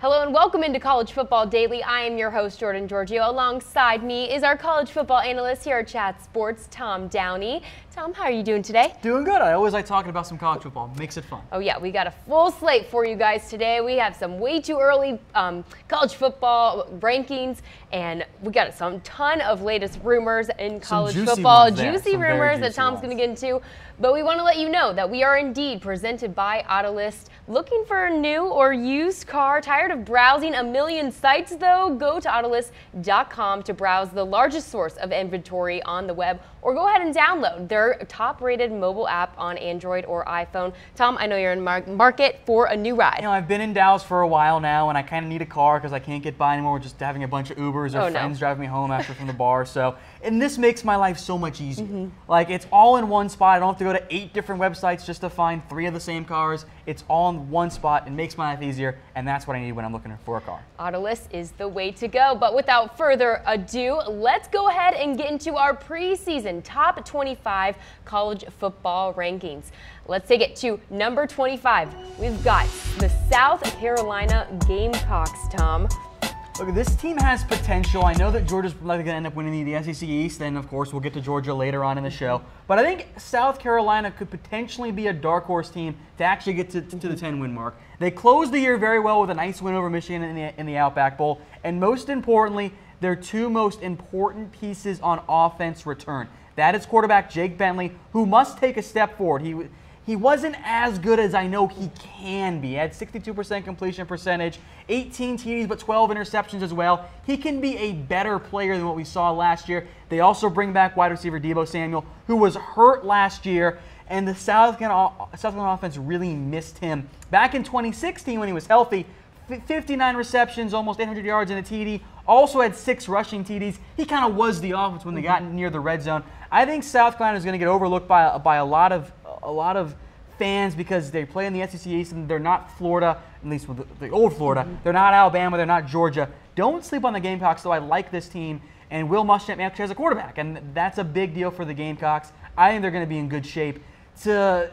Hello and welcome into College Football Daily. I am your host, Giorgio. Alongside me is our college football analyst here at Chat Sports, Tom Downey. Tom, how are you doing today? Doing good. I always like talking about some college football. Makes it fun. Oh yeah, we got a full slate for you guys today. We have some way too early college football rankings, and we got some ton of latest rumors in college football. Juicy rumors that Tom's going to get into. But we want to let you know that we are indeed presented by Autolist. Looking for a new or used car? Tired of browsing a million sites though? Go to Autolist.com to browse the largest source of inventory on the web, or go ahead and download their top-rated mobile app on Android or iPhone. Tom, I know you're in market for a new ride. You know, I've been in Dallas for a while now, and I kind of need a car because I can't get by anymore with just having a bunch of Ubers or friends driving me home after from the bar. And this makes my life so much easier. Like, it's all in one spot. I don't have to go to 8 different websites just to find 3 of the same cars. It's all in one spot. It makes my life easier, and that's what I need when I'm looking for a car. Autolist is the way to go. But without further ado, let's go ahead and get into our preseason top 25 college football rankings. Let's take it to number 25. We've got the South Carolina Gamecocks, Tom. Look, this team has potential. I know that Georgia's likely going to end up winning the SEC East, and of course we'll get to Georgia later on in the show. But I think South Carolina could potentially be a dark horse team to actually get to the 10-win mark. They closed the year very well with a nice win over Michigan in the Outback Bowl, and most importantly, their 2 most important pieces on offense return. That is quarterback Jake Bentley, who must take a step forward. He wasn't as good as I know he can be. He had 62% completion percentage, 18 TDs, but 12 interceptions as well. He can be a better player than what we saw last year. They also bring back wide receiver Deebo Samuel, who was hurt last year, and the South Carolina offense really missed him. Back in 2016 when he was healthy, 59 receptions, almost 800 yards and a TD, also had 6 rushing TDs. He kind of was the offense when they got near the red zone. I think South Carolina is going to get overlooked by a lot of fans because they play in the SEC East and they're not Florida, at least with the old Florida. They're not Alabama. They're not Georgia. Don't sleep on the Gamecocks, though. I like this team, and Will Muschamp actually has a quarterback, and that's a big deal for the Gamecocks. I think they're going to be in good shape to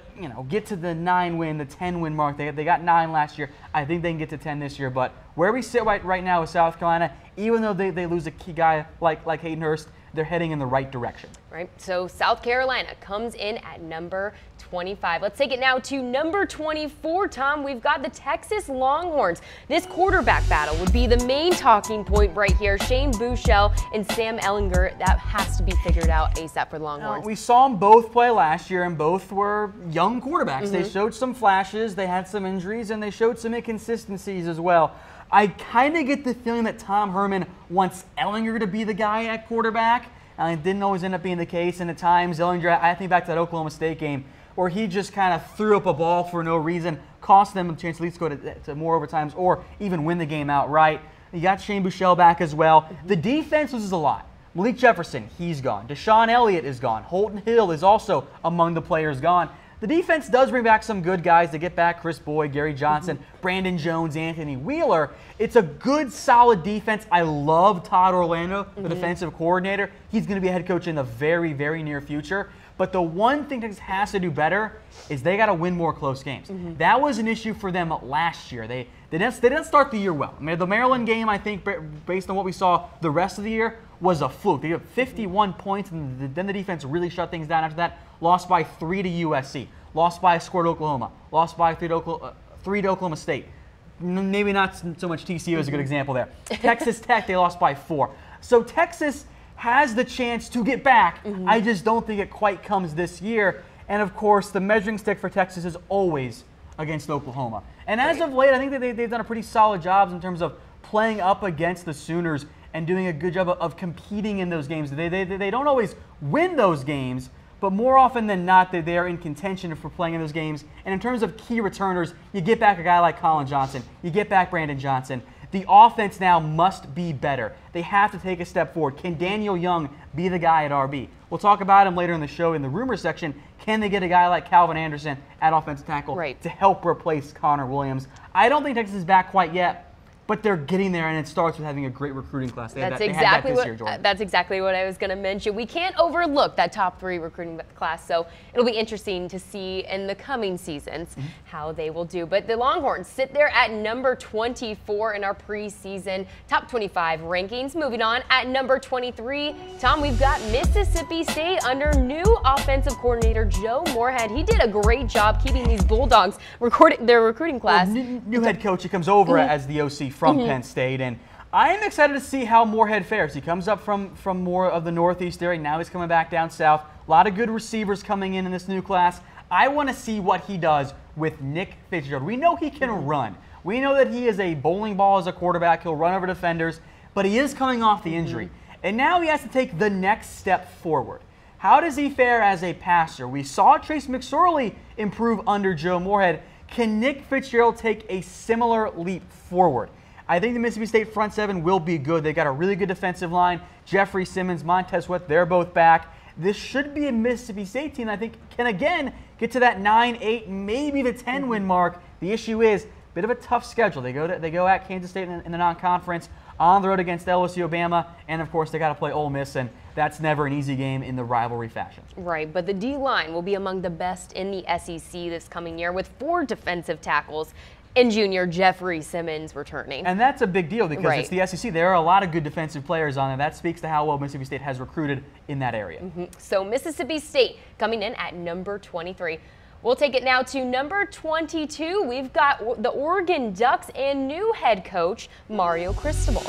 get to the 9-win, the 10-win mark. They got 9 last year. I think they can get to 10 this year. But where we sit right now with South Carolina, even though they lose a key guy like Hayden Hurst, they're heading in the right direction. Right. So South Carolina comes in at number 25. Let's take it now to number 24, Tom. We've got the Texas Longhorns. This quarterback battle would be the main talking point right here. Shane Buechele and Sam Ehlinger. That has to be figured out ASAP for the Longhorns. We saw them both play last year, and both were young quarterbacks. They showed some flashes, they had some injuries, and they showed some inconsistencies as well. I kind of get the feeling that Tom Herman wants Ehlinger to be the guy at quarterback. It didn't always end up being the case, and at times Ehlinger, I think back to that Oklahoma State game, where he just kind of threw up a ball for no reason, cost them a chance to at least go to more overtimes or even win the game outright. You got Shane Buechele back as well. The defense loses a lot. Malik Jefferson, he's gone. Deshaun Elliott is gone. Holton Hill is also among the players gone. The defense does bring back some good guys. They get back Chris Boyd, Gary Johnson, Brandon Jones, Anthony Wheeler. It's a good, solid defense. I love Todd Orlando, the defensive coordinator. He's going to be a head coach in the very, very near future. But the one thing Texas has to do better is they got to win more close games. That was an issue for them last year. They didn't start the year well. I mean, the Maryland game, I think, based on what we saw the rest of the year, was a fluke. They got 51 points, and then the defense really shut things down after that. Lost by 3 to USC. Lost by a score to Oklahoma. Lost by 3 to Oklahoma State. Maybe not so much TCU is a good example there. Texas Tech, they lost by 4. So Texas has the chance to get back. I just don't think it quite comes this year. And, of course, the measuring stick for Texas is always against Oklahoma. And as of late, I think that they've done a pretty solid job in terms of playing up against the Sooners and doing a good job of competing in those games. They don't always win those games, but more often than not, they are in contention for playing in those games. And in terms of key returners, you get back a guy like Colin Johnson. You get back Brandon Johnson. The offense now must be better. They have to take a step forward. Can Daniel Young be the guy at RB? We'll talk about him later in the show in the rumor section. Can they get a guy like Calvin Anderson at offensive tackle to help replace Connor Williams? I don't think Texas is back quite yet. but they're getting there, and it starts with having a great recruiting class. That's exactly what I was going to mention. We can't overlook that top 3 recruiting class, so it'll be interesting to see in the coming seasons how they will do. But the Longhorns sit there at number 24 in our preseason top 25 rankings. Moving on, at number 23, Tom, we've got Mississippi State under new offensive coordinator Joe Moorhead. He did a great job keeping these Bulldogs their recruiting class. Well, new head coach. He comes over as the OC from Penn State, and I am excited to see how Moorhead fares. He comes up from more of the Northeast area. Now he's coming back down south. A lot of good receivers coming in this new class. I want to see what he does with Nick Fitzgerald. We know he can run. We know that he is a bowling ball as a quarterback. He'll run over defenders, but he is coming off the injury. And now he has to take the next step forward. How does he fare as a passer? We saw Trace McSorley improve under Joe Moorhead. Can Nick Fitzgerald take a similar leap forward? I think the Mississippi State front 7 will be good. They got a really good defensive line. Jeffrey Simmons, Montez Sweat, they're both back. This should be a Mississippi State team that I think can again get to that 9-8, maybe the 10-win mark. The issue is a bit of a tough schedule. They go at Kansas State in the non-conference, on the road against LSU, Obama, and of course they got to play Ole Miss, and that's never an easy game in the rivalry fashion. Right, but the D-line will be among the best in the SEC this coming year with 4 defensive tackles and junior Jeffrey Simmons returning. And that's a big deal because it's the SEC. There are a lot of good defensive players on there. That speaks to how well Mississippi State has recruited in that area. So Mississippi State coming in at number 23. We'll take it now to number 22. We've got the Oregon Ducks and new head coach Mario Cristobal.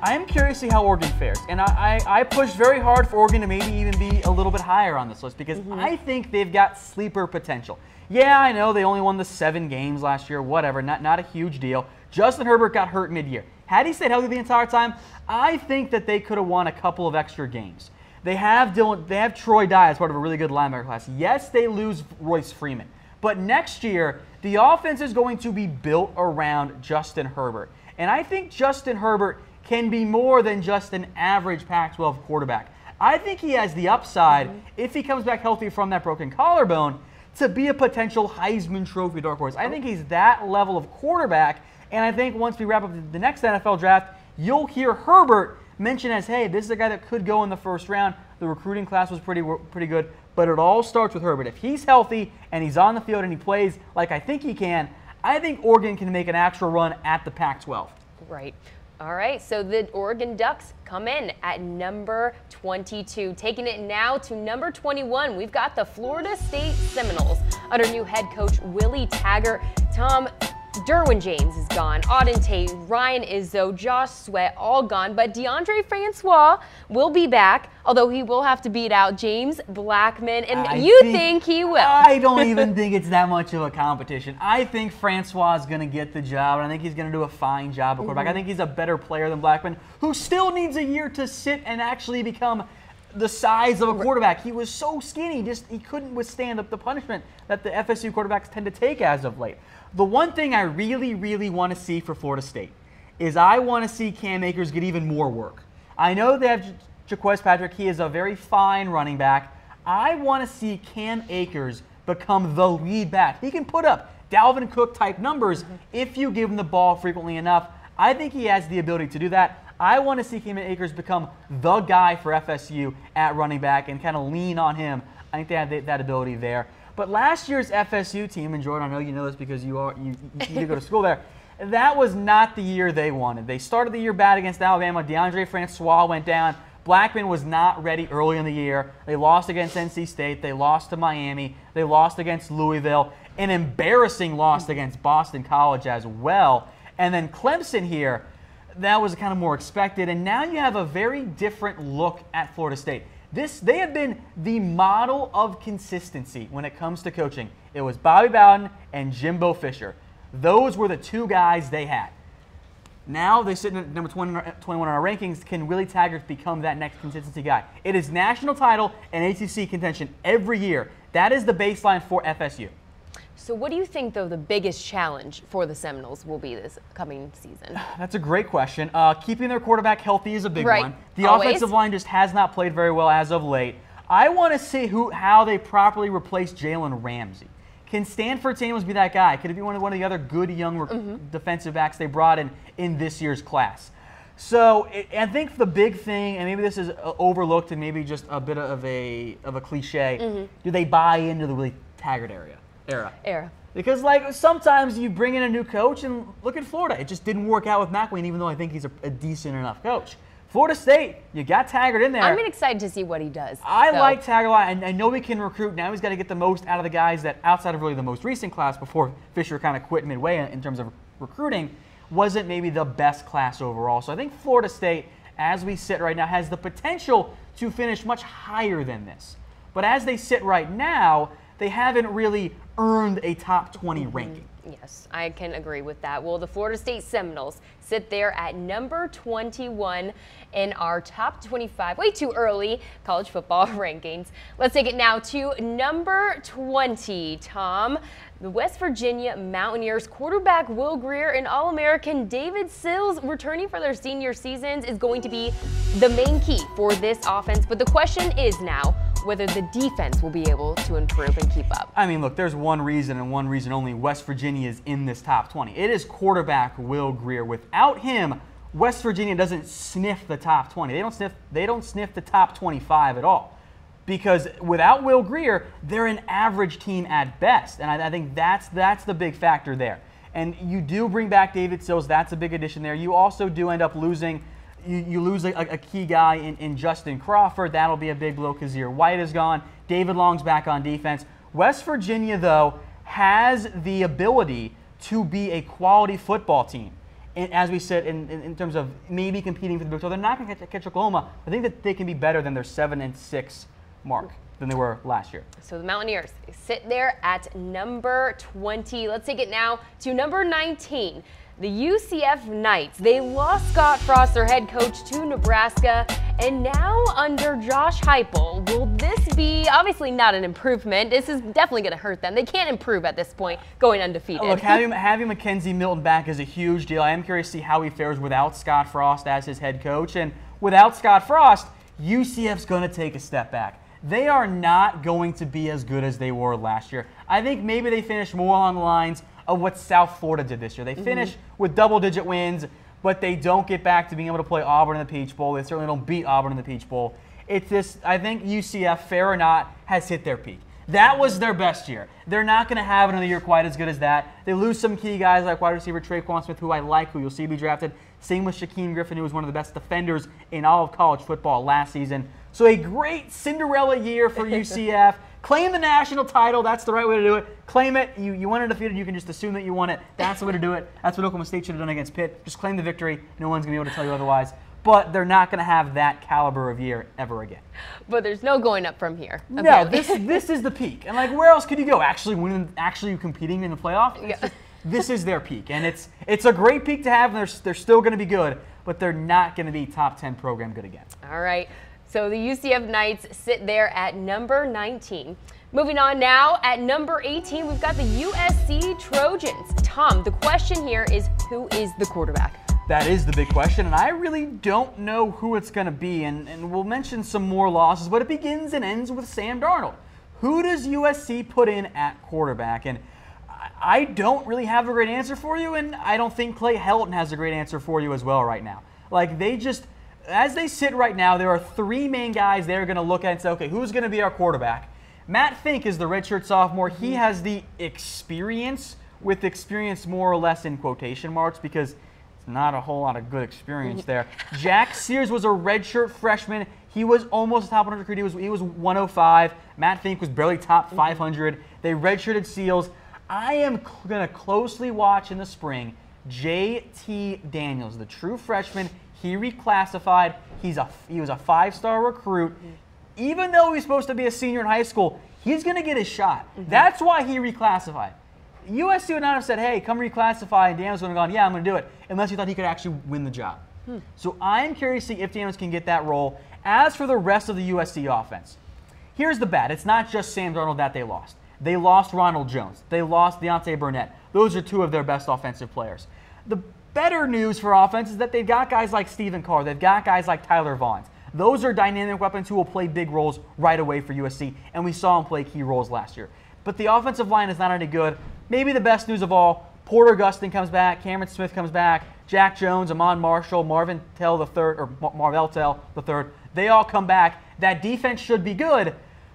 I am curious to see how Oregon fares. And I pushed very hard for Oregon to maybe even be a little bit higher on this list because I think they've got sleeper potential. Yeah, I know they only won the 7 games last year, whatever, not a huge deal. Justin Herbert got hurt mid-year. Had he stayed healthy the entire time, I think that they could have won a couple of extra games. They have Troy Dye as part of a really good linebacker class. Yes, they lose Royce Freeman. But next year, the offense is going to be built around Justin Herbert. And I think Justin Herbert can be more than just an average Pac-12 quarterback. I think he has the upside, if he comes back healthy from that broken collarbone, to be a potential Heisman Trophy dark horse. I think he's that level of quarterback, and I think once we wrap up the next NFL draft, you'll hear Herbert mentioned as, hey, this is a guy that could go in the first round. The recruiting class was pretty good, but it all starts with Herbert. If he's healthy and he's on the field and he plays like I think he can, I think Oregon can make an actual run at the Pac-12. Right. All right, so the Oregon Ducks come in at number 22. Taking it now to number 21, we've got the Florida State Seminoles under new head coach Willie Taggart. Tom, Derwin James is gone. Auden Tate, Ryan Izzo, Josh Sweat, all gone. But DeAndre Francois will be back, although he will have to beat out James Blackman. And you think he will? I don't even think it's that much of a competition. I think Francois is going to get the job, and I think he's going to do a fine job at quarterback. I think he's a better player than Blackman, who still needs a year to sit and actually become the size of a quarterback. He was so skinny, he couldn't withstand the punishment that the FSU quarterbacks tend to take as of late. The one thing I really, really want to see for Florida State is I want to see Cam Akers get even more work. I know they have Jaquez Patrick. He is a very fine running back. I want to see Cam Akers become the lead back. He can put up Dalvin Cook type numbers if you give him the ball frequently enough. I think he has the ability to do that. I want to see Cam Akers become the guy for FSU at running back and kind of lean on him. I think they have that ability there. But last year's FSU team, and Jordan, I know you know this because you need to go to school there, that was not the year they wanted. They started the year bad against Alabama. DeAndre Francois went down. Blackman was not ready early in the year. They lost against NC State. They lost to Miami. They lost against Louisville. An embarrassing loss against Boston College as well. And then Clemson here, that was kind of more expected. And now you have a very different look at Florida State. They have been the model of consistency when it comes to coaching. It was Bobby Bowden and Jimbo Fisher. Those were the 2 guys they had. Now they sit at number 21 on our rankings. Can Willie Taggart become that next consistency guy? It is national title and ACC contention every year. That is the baseline for FSU. So what do you think, though, the biggest challenge for the Seminoles will be this coming season? That's a great question. Keeping their quarterback healthy is a big one. The offensive line just has not played very well as of late. I want to see how they properly replace Jalen Ramsey. Can Stanford Seminoles be that guy? Could it be one of the other good young defensive backs they brought in this year's class? So I think the big thing, and maybe this is overlooked and maybe just a bit of a cliche, do they buy into the Willie Taggart era? Because like sometimes you bring in a new coach and look at Florida. It just didn't work out with McElwain, even though I think he's a decent enough coach. Florida State, you got Taggart in there. I'm excited to see what he does. I like Taggart a lot, and I know he can recruit. Now he's got to get the most out of the guys that, outside of really the most recent class before Fisher kind of quit midway in terms of recruiting, wasn't maybe the best class overall. So I think Florida State, as we sit right now, has the potential to finish much higher than this. But as they sit right now, they haven't really earned a top 20 ranking. Yes, I can agree with that. Well, the Florida State Seminoles sit there at number 21 in our top 25, way too early, college football rankings. Let's take it now to number 20, Tom. The West Virginia Mountaineers quarterback Will Grier and All-American David Sills returning for their senior seasons is going to be the main key for this offense. But the question is now whether the defense will be able to improve and keep up. I mean, look, there's one reason and one reason only West Virginia is in this top 20. It is quarterback Will Grier. Without him, West Virginia doesn't sniff the top 20. They don't sniff the top 25 at all. Because without Will Grier, they're an average team at best. And I think that's the big factor there. And you do bring back David Sills. That's a big addition there. You also do end up losing you lose a key guy in Justin Crawford. That'll be a big blow. Kazir White is gone. David Long's back on defense. West Virginia, though, has the ability to be a quality football team. And as we said, in terms of maybe competing for the Big 12, they're not going to catch Oklahoma. I think that they can be better than their 7-6 mark than they were last year. So the Mountaineers sit there at number 20. Let's take it now to number 19. The UCF Knights. They lost Scott Frost, their head coach, to Nebraska, and now under Josh Heupel, will this be obviously not an improvement? This is definitely going to hurt them. They can't improve at this point, going undefeated. Look, having Mackenzie Milton back is a huge deal. I am curious to see how he fares without Scott Frost as his head coach, and without Scott Frost, UCF's going to take a step back. They are not going to be as good as they were last year. I think maybe they finish more on the lines of what South Florida did this year. They finish with double-digit wins, but they don't get back to being able to play Auburn in the Peach Bowl. They certainly don't beat Auburn in the Peach Bowl. It's this, I think UCF, fair or not, has hit their peak. That was their best year. They're not going to have another year quite as good as that. They lose some key guys like wide receiver Traquan Smith, who I like, who you'll see be drafted. Same with Shaquem Griffin, who was one of the best defenders in all of college football last season. So a great Cinderella year for UCF. Claim the national title. That's the right way to do it. Claim it. You won undefeated. You can just assume that you won it. That's the way to do it. That's what Oklahoma State should have done against Pitt. Just claim the victory. No one's going to be able to tell you otherwise. But they're not going to have that caliber of year ever again. But there's no going up from here. No, this is the peak. And like, where else could you go? Actually competing in the playoff? Yeah. This is their peak. And it's a great peak to have. And they're still going to be good. But they're not going to be top 10 program good again. All right. So the UCF Knights sit there at number 19. Moving on now, at number 18, we've got the USC Trojans. Tom, the question here is, who is the quarterback? That is the big question, and I really don't know who it's going to be, and we'll mention some more losses, but it begins and ends with Sam Darnold. Who does USC put in at quarterback? And I don't really have a great answer for you, and I don't think Clay Helton has a great answer for you as well right now. Like, as they sit right now, there are three main guys they're going to look at and say, okay, who's going to be our quarterback? Matt Fink is the redshirt sophomore. He has the experience, with experience more or less in quotation marks, because it's not a whole lot of good experience there. Jack Sears was a redshirt freshman. He was almost top 100 recruit. He was 105. Matt Fink was barely top 500. They redshirted Seals. I am going to closely watch in the spring J.T. Daniels, the true freshman. He reclassified. He was a five-star recruit. Even though he's supposed to be a senior in high school, he's going to get his shot. That's why he reclassified. USC would not have said, hey, come reclassify, and Daniels would have gone, yeah, I'm going to do it, unless he thought he could actually win the job. So I'm curious to see if Daniels can get that role. As for the rest of the USC offense, here's the bad. It's not just Sam Darnold that they lost. They lost Ronald Jones. They lost Deontay Burnett. Those are two of their best offensive players. The better news for offense is that they've got guys like Stephen Carr. They've got guys like Tyler Vaughn. Those are dynamic weapons who will play big roles right away for USC, and we saw them play key roles last year. but the offensive line is not any good. Maybe the best news of all, Porter Gustin comes back, Cameron Smith comes back, Jack Jones, Amon Marshall, Marvell Tell III, they all come back. That defense should be good,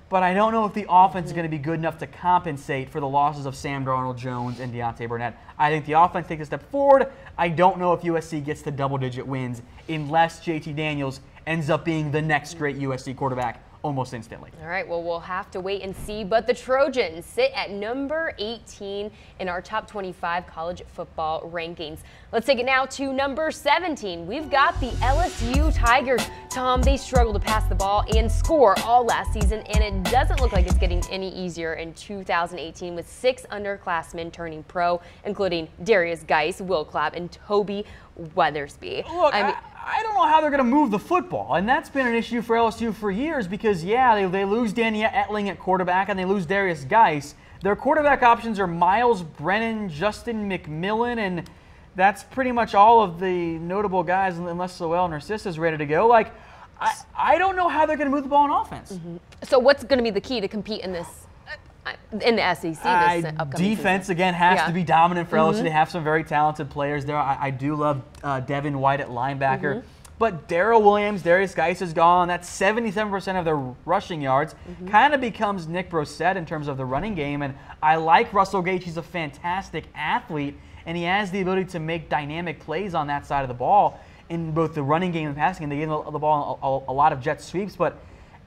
but I don't know if the offense is going to be good enough to compensate for the losses of Sam Darnold, Jones, and Deontay Burnett. I think the offense takes a step forward. I don't know if USC gets to double-digit wins unless JT Daniels ends up being the next great USC quarterback almost instantly. All right, well, we'll have to wait and see. But the Trojans sit at number 18 in our top 25 college football rankings. Let's take it now to number 17. We've got the LSU Tigers. Tom, they struggled to pass the ball and score all last season, and it doesn't look like it's getting any easier in 2018 with 6 underclassmen turning pro, including Darius Geis, Will Clapp, and Toby Weathersby. Look, I don't know how they're going to move the football, and that's been an issue for LSU for years because, yeah, they lose Danny Etling at quarterback and they lose Darius Geis. Their quarterback options are Miles Brennan, Justin McMillan, and that's pretty much all of the notable guys unless Sowell Narcissa is ready to go. Like, I don't know how they're going to move the ball on offense. So what's going to be the key to compete in this? In the SEC this upcoming defense, season. again, has to be dominant for LSU. They have some very talented players there. I do love Devin White at linebacker. But Darrell Williams, Darius Geis is gone. That's 77% of their rushing yards. Kind of becomes Nick Brossette in terms of the running game. And I like Russell Gage. He's a fantastic athlete, and he has the ability to make dynamic plays on that side of the ball in both the running game and passing. And they give the ball a lot of jet sweeps. But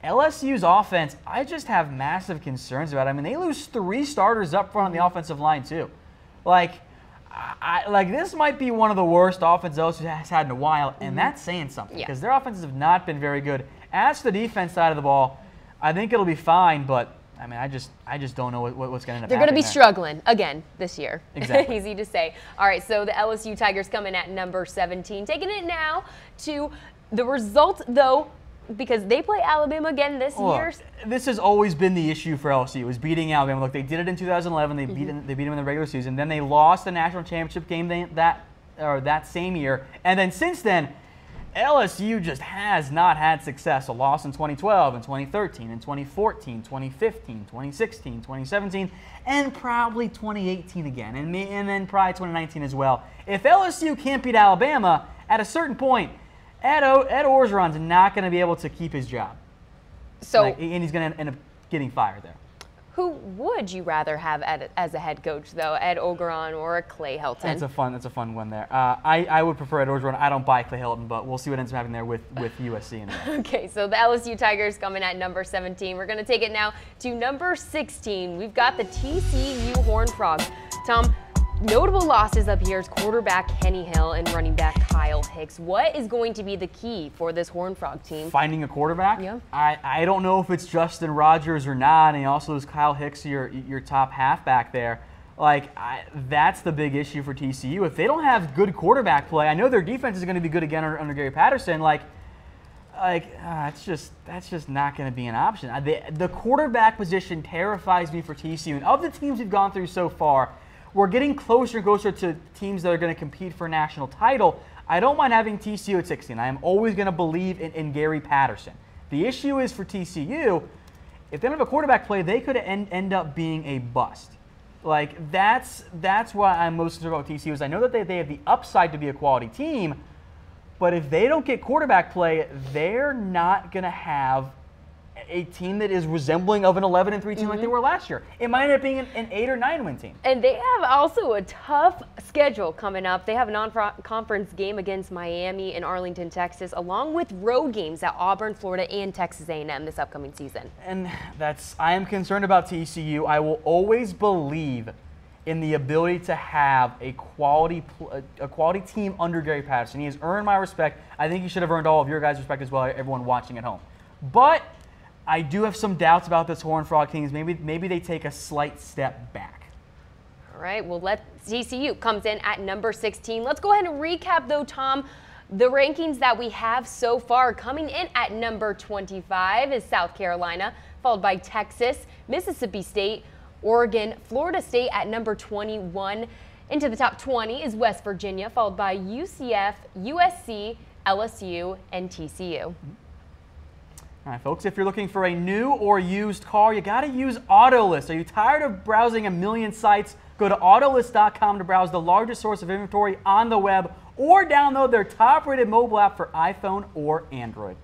LSU's offense, I just have massive concerns about it. I mean, they lose 3 starters up front on the offensive line, too. Like this might be one of the worst offenses LSU has had in a while, and that's saying something because their offenses have not been very good. As for the defense side of the ball, I think it'll be fine, but I mean, I just don't know what's going to end up happening. They're going to be struggling again this year. Exactly. Easy to say. All right, so the LSU Tigers come in at number 17. Taking it now to the result, though, because they play Alabama again this year. This has always been the issue for LSU, was beating Alabama. Look, they did it in 2011. They beat them in the regular season. Then they lost the national championship game that same year. And then since then, LSU just has not had success. A loss in 2012, in 2013, in 2014, 2015, 2016, 2017, and probably 2018 again, and then probably 2019 as well. If LSU can't beat Alabama, at a certain point, Ed Orgeron's not going to be able to keep his job. So, and he's going to end up getting fired there. Who would you rather have as a head coach, though, Ed Orgeron or Clay Helton? That's a fun one there. I would prefer Ed Orgeron. I don't buy Clay Helton, but we'll see what ends up happening there with USC in there. Okay, so the LSU Tigers coming at number 17. We're going to take it now to number 16. We've got the TCU Horned Frogs. Tom, notable losses up here is quarterback Kenny Hill and running back Kyle Hicks. What is going to be the key for this Horned Frog team? Finding a quarterback? Yeah. I don't know if it's Justin Rogers or not, and also there's Kyle Hicks, your top halfback there. Like, that's the big issue for TCU. If they don't have good quarterback play, I know their defense is going to be good again under Gary Patterson. That's just not going to be an option. The quarterback position terrifies me for TCU. And of the teams we've gone through so far, we're getting closer and closer to teams that are going to compete for a national title. I don't mind having TCU at 16. I am always going to believe in Gary Patterson. The issue is for TCU, if they don't have a quarterback play, they could end up being a bust. Like, that's why I'm most concerned about TCU is I know that they have the upside to be a quality team, but if they don't get quarterback play, they're not going to have a team that is resembling of an 11-3 team like they were last year. It might end up being an 8 or 9 team. And they have also a tough schedule coming up. They have a non-conference game against Miami and Arlington, Texas, along with road games at Auburn, Florida, and Texas A&M this upcoming season. And I am concerned about TCU. I will always believe in the ability to have a quality team under Gary Patterson. He has earned my respect. I think he should have earned all of your guys' respect as well, everyone watching at home. But I do have some doubts about this Horned Frog team. Maybe they take a slight step back. All right, well, TCU comes in at number 16. Let's go ahead and recap, though, Tom. The rankings that we have so far. Coming in at number 25 is South Carolina, followed by Texas, Mississippi State, Oregon, Florida State at number 21. Into the top 20 is West Virginia, followed by UCF, USC, LSU, and TCU. All right, folks, if you're looking for a new or used car, you got to use Autolist. Are you tired of browsing a million sites? Go to Autolist.com to browse the largest source of inventory on the web, or download their top-rated mobile app for iPhone or Android.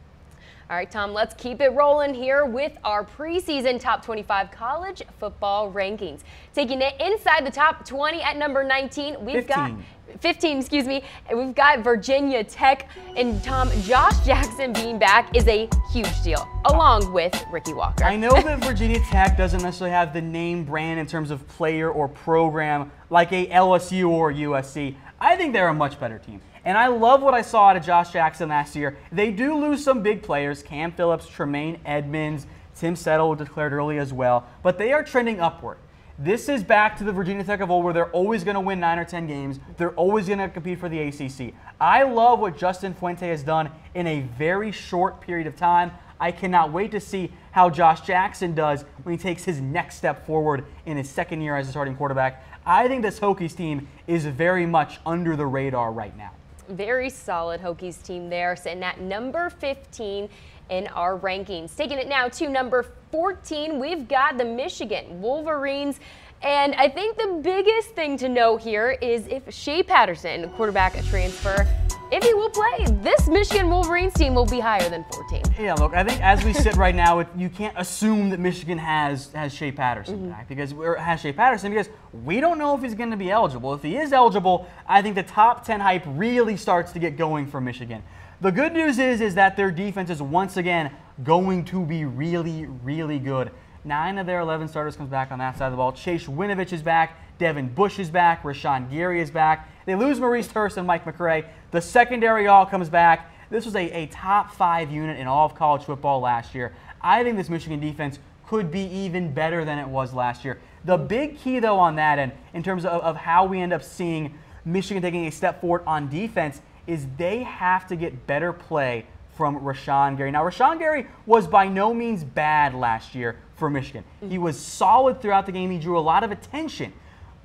All right, Tom, let's keep it rolling here with our preseason top 25 college football rankings. Taking it inside the top 20 at number 19, we've got 15, excuse me. We've got Virginia Tech, and Tom, Josh Jackson being back is a huge deal, along with Ricky Walker. I know that Virginia Tech doesn't necessarily have the name brand in terms of player or program like a LSU or USC. I think they're a much better team. And I love what I saw out of Josh Jackson last year. They do lose some big players, Cam Phillips, Tremaine Edmonds, Tim Settle declared early as well, but they are trending upward. This is back to the Virginia Tech of old, where they're always going to win 9 or 10 games. They're always going to compete for the ACC. I love what Justin Fuente has done in a very short period of time. I cannot wait to see how Josh Jackson does when he takes his next step forward in his second year as a starting quarterback. I think this Hokies team is very much under the radar right now. Very solid Hokies team there, sitting at number 15 in our rankings. Taking it now to number 14, we've got the Michigan Wolverines. And I think the biggest thing to note here is if Shea Patterson, quarterback transfer, if he will play, this Michigan Wolverines team will be higher than 14. Yeah, look, I think as we sit right now, you can't assume that Michigan has Shea Patterson back because we don't know if he's going to be eligible. If he is eligible, I think the top 10 hype really starts to get going for Michigan. The good news is that their defense is once again going to be really, really good. 9 of their 11 starters comes back on that side of the ball. Chase Winovich is back. Devin Bush is back. Rashawn Gary is back. They lose Maurice Hurst and Mike McRae. The secondary all comes back. This was a top 5 unit in all of college football last year. I think this Michigan defense could be even better than it was last year. The big key, though, on that end, in terms of how we end up seeing Michigan taking a step forward on defense, is they have to get better play from Rashawn Gary. Now, Rashawn Gary was by no means bad last year for Michigan. He was solid throughout the game. He drew a lot of attention,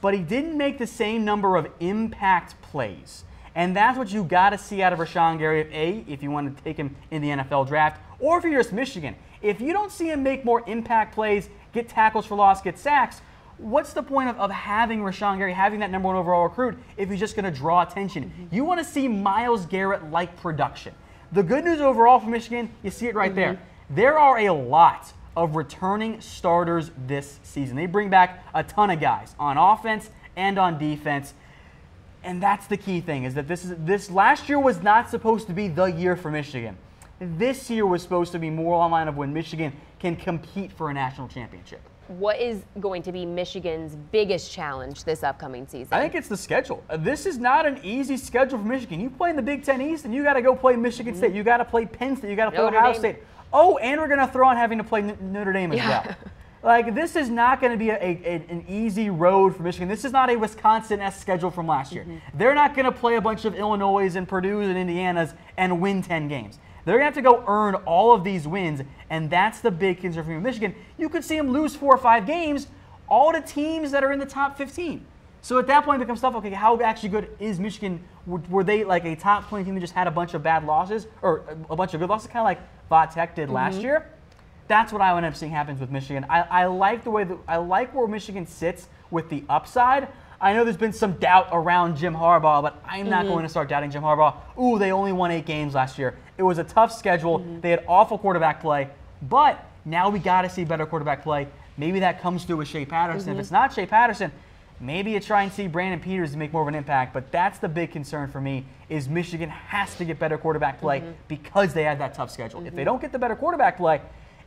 but he didn't make the same number of impact plays. And that's what you got to see out of Rashawn Gary, if you want to take him in the NFL draft, or if you're just Michigan. If you don't see him make more impact plays, get tackles for loss, get sacks, what's the point of having Rashawn Gary, having that #1 overall recruit, if he's just going to draw attention? You want to see Myles Garrett-like production. The good news overall for Michigan, you see it right there. There are a lot of returning starters this season. They bring back a ton of guys on offense and on defense. And that's the key thing, is that this last year was not supposed to be the year for Michigan. This year was supposed to be more on line of when Michigan can compete for a national championship. What is going to be Michigan's biggest challenge this upcoming season? I think it's the schedule. This is not an easy schedule for Michigan. You play in the Big Ten East, and you got to go play Michigan State. You got to play Penn State. You got to play Ohio State. Oh, and we're going to throw on having to play Notre Dame as well. Like, this is not going to be an easy road for Michigan. This is not a Wisconsin-esque schedule from last year. They're not going to play a bunch of Illinois and Purdue's and Indiana's and win 10 games. They're going to have to go earn all of these wins, and that's the big concern for Michigan. You could see them lose 4 or 5 games, all to teams that are in the top 15. So at that point it becomes tough. Okay, how actually good is Michigan? Were they like a top 20 team that just had a bunch of bad losses or a bunch of good losses, kind of like Va Tech did last year? That's what I end up seeing happens with Michigan. I like the way I like where Michigan sits with the upside. I know there's been some doubt around Jim Harbaugh, but I'm not going to start doubting Jim Harbaugh. Ooh, they only won 8 games last year. It was a tough schedule. They had awful quarterback play, but now we got to see better quarterback play. Maybe that comes through with Shea Patterson. If it's not Shea Patterson, maybe you try and see Brandon Peters to make more of an impact. But that's the big concern for me, is Michigan has to get better quarterback play because they have that tough schedule. If they don't get the better quarterback play,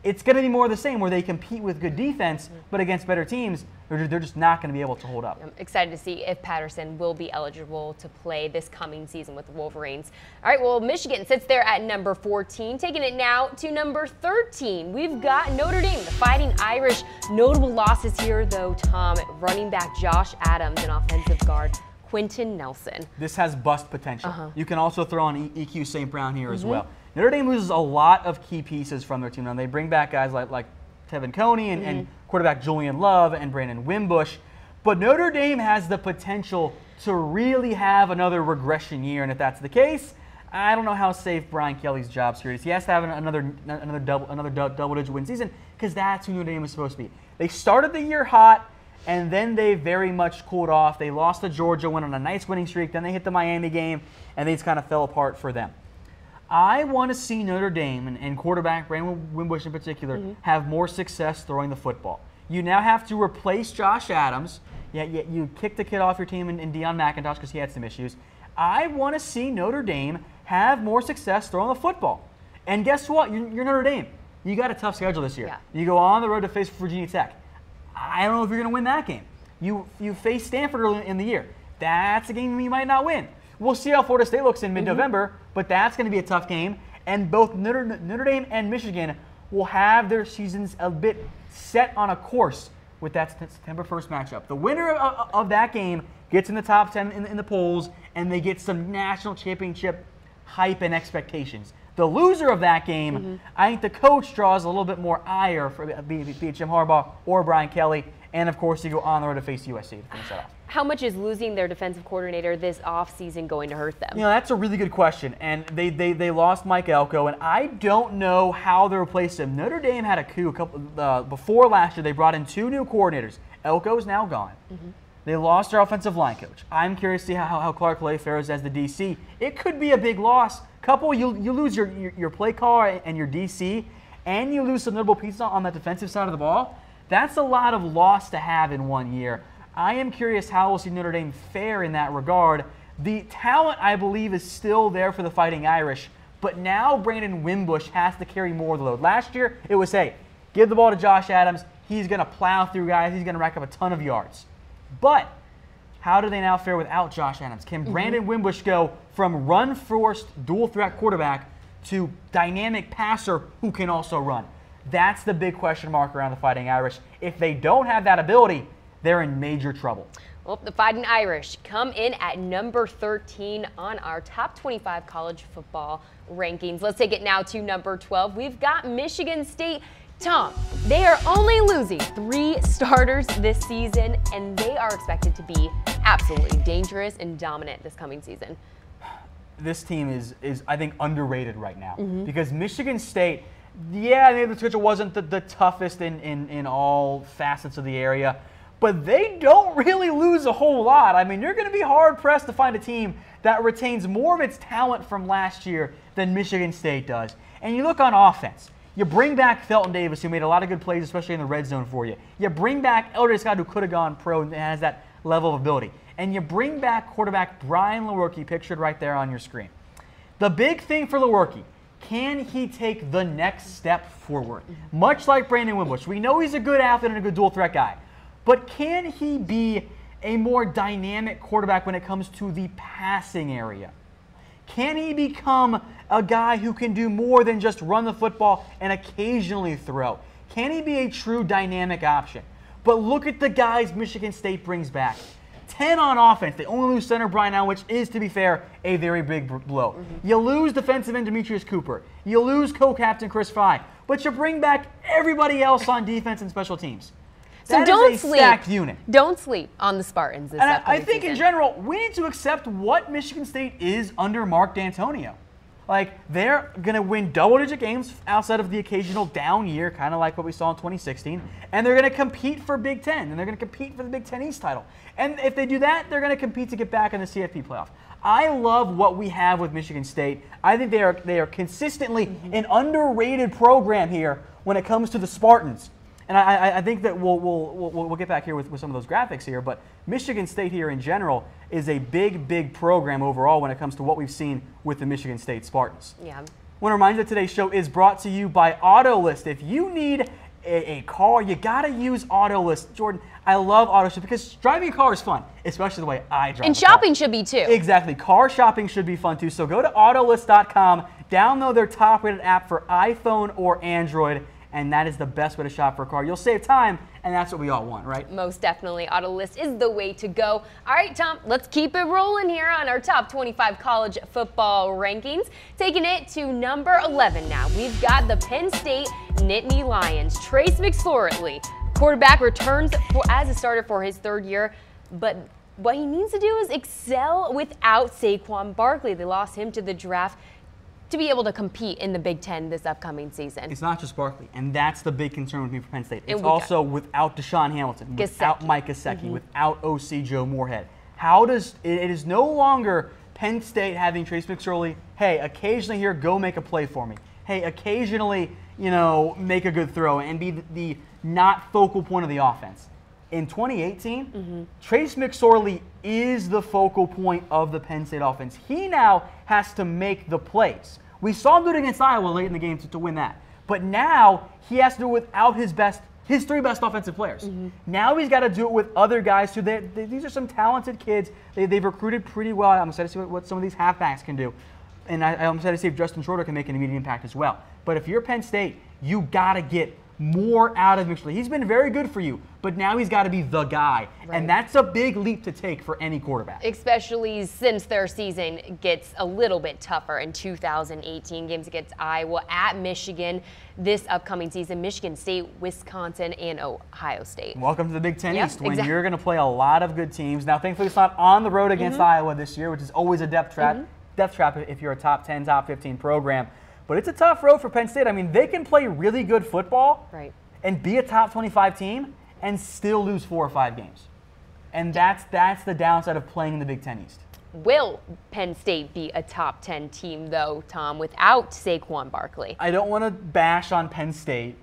it's going to be more of the same, where they compete with good defense, but against better teams, they're just not going to be able to hold up. I'm excited to see if Patterson will be eligible to play this coming season with the Wolverines. All right, well, Michigan sits there at number 14. Taking it now to number 13, we've got Notre Dame, the Fighting Irish. Notable losses here, though, Tom. Running back Josh Adams and offensive guard Quentin Nelson. This has bust potential. You can also throw on EQ St. Brown here as well. Notre Dame loses a lot of key pieces from their team. Now, they bring back guys like Tevin Coney and quarterback Julian Love and Brandon Wimbush. But Notre Dame has the potential to really have another regression year. And if that's the case, I don't know how safe Brian Kelly's job security is. He has to have another double-digit win season because that's who Notre Dame is supposed to be. They started the year hot, and then they very much cooled off. They lost to Giorgio, went on a nice winning streak. Then they hit the Miami game, and things kind of fell apart for them. I want to see Notre Dame, and quarterback Brandon Wimbush in particular, have more success throwing the football. You now have to replace Josh Adams. You kicked the kid off your team in Deion McIntosh because he had some issues. I want to see Notre Dame have more success throwing the football. And guess what? You're Notre Dame. You got a tough schedule this year. Yeah. You go on the road to face Virginia Tech. I don't know if you're going to win that game. You face Stanford early in the year. That's a game you might not win. We'll see how Florida State looks in mid-November, but that's going to be a tough game. And both Notre Dame and Michigan will have their seasons a bit set on a course with that September 1st matchup. The winner of that game gets in the top 10 in the polls, and they get some national championship hype and expectations. The loser of that game, I think the coach draws a little bit more ire for be it Jim Harbaugh or Brian Kelly, and of course you go on the road to face USC to finish that off. How much is losing their defensive coordinator this offseason going to hurt them? That's a really good question, and they lost Mike Elko, and I don't know how they replaced him. Notre Dame had a coup before last year. They brought in 2 new coordinators. Elko's now gone. They lost their offensive line coach. I'm curious to see how Clark Lay fares as the DC. It could be a big loss. You lose your play caller and your DC, and you lose some notable pieces on the defensive side of the ball. That's a lot of loss to have in 1 year. I am curious how we'll see Notre Dame fare in that regard. The talent, I believe, is still there for the Fighting Irish, but now Brandon Wimbush has to carry more of the load. Last year, it was, hey, give the ball to Josh Adams. He's going to plow through guys. He's going to rack up a ton of yards. But how do they now fare without Josh Adams? Can Brandon Wimbush go from run-forced, dual-threat quarterback to dynamic passer who can also run? That's the big question mark around the Fighting Irish. If they don't have that ability, they're in major trouble. Well, the Fighting Irish come in at number 13 on our top 25 college football rankings. Let's take it now to number 12. We've got Michigan State. Tom, they are only losing 3 starters this season, and they are expected to be absolutely dangerous and dominant this coming season. This team is I think, underrated right now because Michigan State, maybe the schedule wasn't the toughest in all facets of the area, but they don't really lose a whole lot. I mean, you're going to be hard-pressed to find a team that retains more of its talent from last year than Michigan State does. And you look on offense. You bring back Felton Davis, who made a lot of good plays, especially in the red zone for you. You bring back Elder Scott, who could have gone pro and has that level of ability. And you bring back quarterback Brian Lewerke, pictured right there on your screen. The big thing for Lewerke, can he take the next step forward? Much like Brandon Wimbush. We know he's a good athlete and a good dual-threat guy. But can he be a more dynamic quarterback when it comes to the passing area? Can he become a guy who can do more than just run the football and occasionally throw? Can he be a true dynamic option? But look at the guys Michigan State brings back. 10 on offense. They only lose center Brian Allen, which is, to be fair, a very big blow. You lose defensive end Demetrius Cooper. You lose co-captain Chris Fry. But you bring back everybody else on defense and special teams. So don't sleep. Don't sleep on the Spartans this upcoming I think season. In general, we need to accept what Michigan State is under Mark D'Antonio. Like, they're going to win double-digit games outside of the occasional down year, kind of like what we saw in 2016. And they're going to compete for Big Ten, and they're going to compete for the Big Ten East title. And if they do that, they're going to compete to get back in the CFP playoff. I love what we have with Michigan State. I think they are consistently an underrated program here when it comes to the Spartans. And I think that we'll get back here with some of those graphics here, but Michigan State here in general is a big program overall when it comes to what we've seen with the Michigan State Spartans. Yeah. I want to remind you that today's show is brought to you by AutoList. If you need a car, you got to use AutoList. Jordan, I love AutoList because driving a car is fun, especially the way I drive. And shopping should be too. Exactly. Car shopping should be fun too. So go to AutoList.com, download their top-rated app for iPhone or Android, and that is the best way to shop for a car. You'll save time, and that's what we all want, right? Most definitely. AutoList is the way to go. All right, Tom, let's keep it rolling here on our top 25 college football rankings. Taking it to number 11 now. We've got the Penn State Nittany Lions. Trace McSorley, quarterback, returns as a starter for his 3rd year, but what he needs to do is excel without Saquon Barkley. They lost him to the draft to be able to compete in the Big Ten this upcoming season. It's not just Barkley, and that's the big concern with me for Penn State. It's also without Deshaun Hamilton, without Mike Gesicki, without OC Joe Moorhead. It is no longer Penn State having Trace McSorley, hey, occasionally here, go make a play for me. Hey, occasionally, make a good throw and be the not focal point of the offense. In 2018, Trace McSorley is the focal point of the Penn State offense. He now has to make the plays. We saw him do it against Iowa late in the game to win that. But now he has to do it without his three best offensive players. Now he's got to do it with other guys too. These are some talented kids. They've recruited pretty well. I'm excited to see what some of these halfbacks can do. And I'm excited to see if Justin Schroeder can make an immediate impact as well. But if you're Penn State, you got to get more out of McSorley. He's been very good for you, but now he's got to be the guy. Right. And that's a big leap to take for any quarterback. Especially since their season gets a little bit tougher in 2018. Games against Iowa, at Michigan this upcoming season, Michigan State, Wisconsin, and Ohio State. Welcome to the Big Ten East, when you're going to play a lot of good teams. Now, thankfully, it's not on the road against Iowa this year, which is always a depth trap if you're a top 10, top 15 program. But it's a tough road for Penn State. I mean, they can play really good football and be a top 25 team and still lose 4 or 5 games. And that's the downside of playing in the Big Ten East. Will Penn State be a top 10 team, though, Tom, without Saquon Barkley? I don't want to bash on Penn State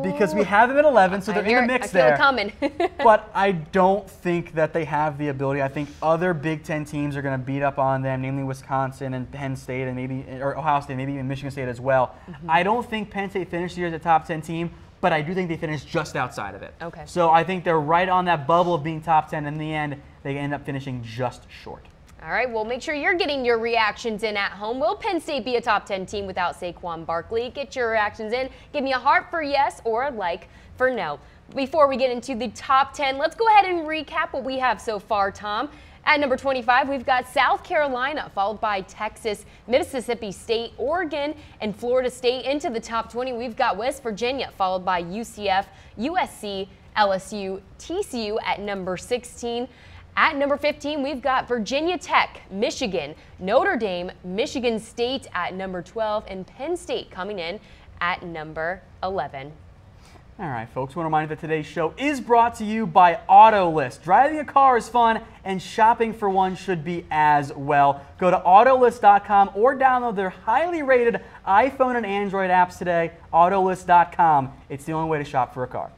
because we have them at 11, so they're in the mix there. I feel it coming. But I don't think that they have the ability. I think other Big Ten teams are going to beat up on them, namely Wisconsin and Penn State and or Ohio State, maybe even Michigan State as well. I don't think Penn State finished the year as a top 10 team, but I do think they finished just outside of it. Okay. So I think they're right on that bubble of being top 10. In the end, they end up finishing just short. All right, well, make sure you're getting your reactions in at home. Will Penn State be a top 10 team without Saquon Barkley? Get your reactions in. Give me a heart for yes or a like for no. Before we get into the top 10, let's go ahead and recap what we have so far, Tom. At number 25, we've got South Carolina, followed by Texas, Mississippi State, Oregon, and Florida State. Into the top 20, we've got West Virginia, followed by UCF, USC, LSU, TCU at number 16. At number 15, we've got Virginia Tech, Michigan, Notre Dame, Michigan State at number 12, and Penn State coming in at number 11. All right, folks, I want to remind you that today's show is brought to you by Autolist. Driving a car is fun, and shopping for one should be as well. Go to Autolist.com or download their highly rated iPhone and Android apps today, Autolist.com. It's the only way to shop for a car.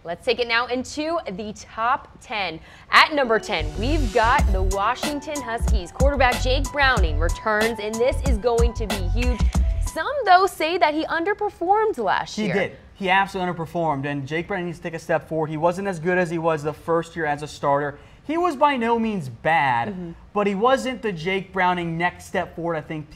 Let's take it now into the top 10. At number 10, we've got the Washington Huskies. Quarterback Jake Browning returns, and this is going to be huge. Some, though, say that he underperformed last year. He did. He absolutely underperformed, and Jake Browning needs to take a step forward. He wasn't as good as he was the first year as a starter. He was by no means bad, but he wasn't the Jake Browning next step forward I think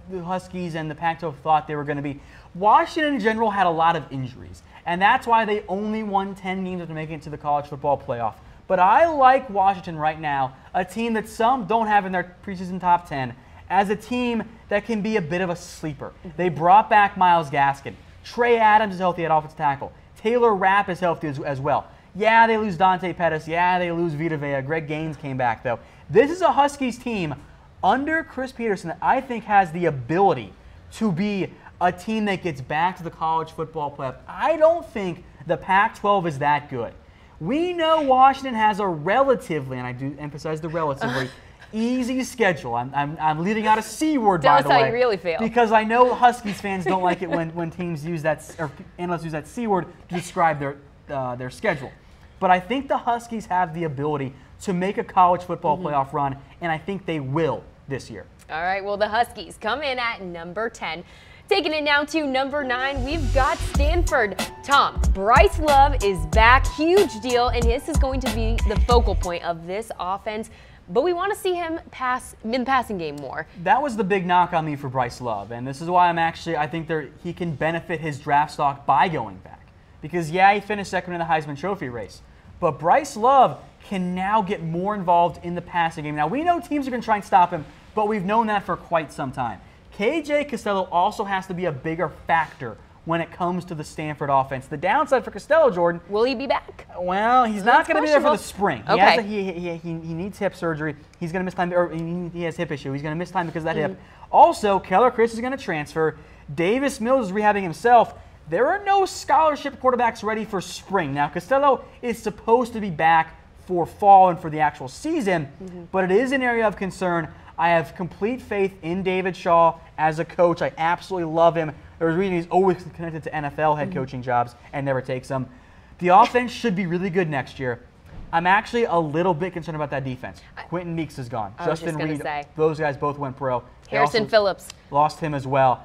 the Huskies and the Pac-12 thought they were going to be. Washington in general had a lot of injuries, and that's why they only won 10 games after making it to the college football playoff. But I like Washington right now, a team that some don't have in their preseason top 10, as a team that can be a bit of a sleeper. They brought back Myles Gaskin. Trey Adams is healthy at offensive tackle. Taylor Rapp is healthy as well. Yeah, they lose Auden Tate. Yeah, they lose Vita Vea. Greg Gaines came back, though. This is a Huskies team under Chris Peterson that I think has the ability to be a team that gets back to the college football playoff. I don't think the Pac-12 is that good. We know Washington has a relatively, and I do emphasize the relatively, easy schedule. I'm leaving out a C word, by the way. Tell us how you really feel. Because I know Huskies fans don't like it when teams use that, or analysts use that C word to describe their schedule. But I think the Huskies have the ability to make a college football playoff run, and I think they will this year. All right, well, the Huskies come in at number 10. Taking it now to number 9, we've got Stanford. Tom, Bryce Love is back. Huge deal, and this is going to be the focal point of this offense. But we want to see him pass in the passing game more. That was the big knock on me for Bryce Love, and this is why I think he can benefit his draft stock by going back. Because, yeah, he finished second in the Heisman Trophy race. But Bryce Love can now get more involved in the passing game. Now, we know teams are going to try and stop him, but we've known that for quite some time. KJ Costello also has to be a bigger factor when it comes to the Stanford offense. The downside for Costello, Jordan. Will he be back? Well, he's not going to be there for the spring. Okay. He needs hip surgery. He's going to miss time, or he has hip issue. He's going to miss time because of that hip. Also, Keller Chris is going to transfer. Davis Mills is rehabbing himself. There are no scholarship quarterbacks ready for spring. Now, Costello is supposed to be back for fall and for the actual season, but it is an area of concern. I have complete faith in David Shaw as a coach. I absolutely love him. There's a reason he's always connected to NFL head coaching jobs and never takes them. The offense should be really good next year. I'm actually a little bit concerned about that defense. Quentin Meeks is gone. Justin Reed, those guys both went pro. Harrison Phillips. Lost him as well.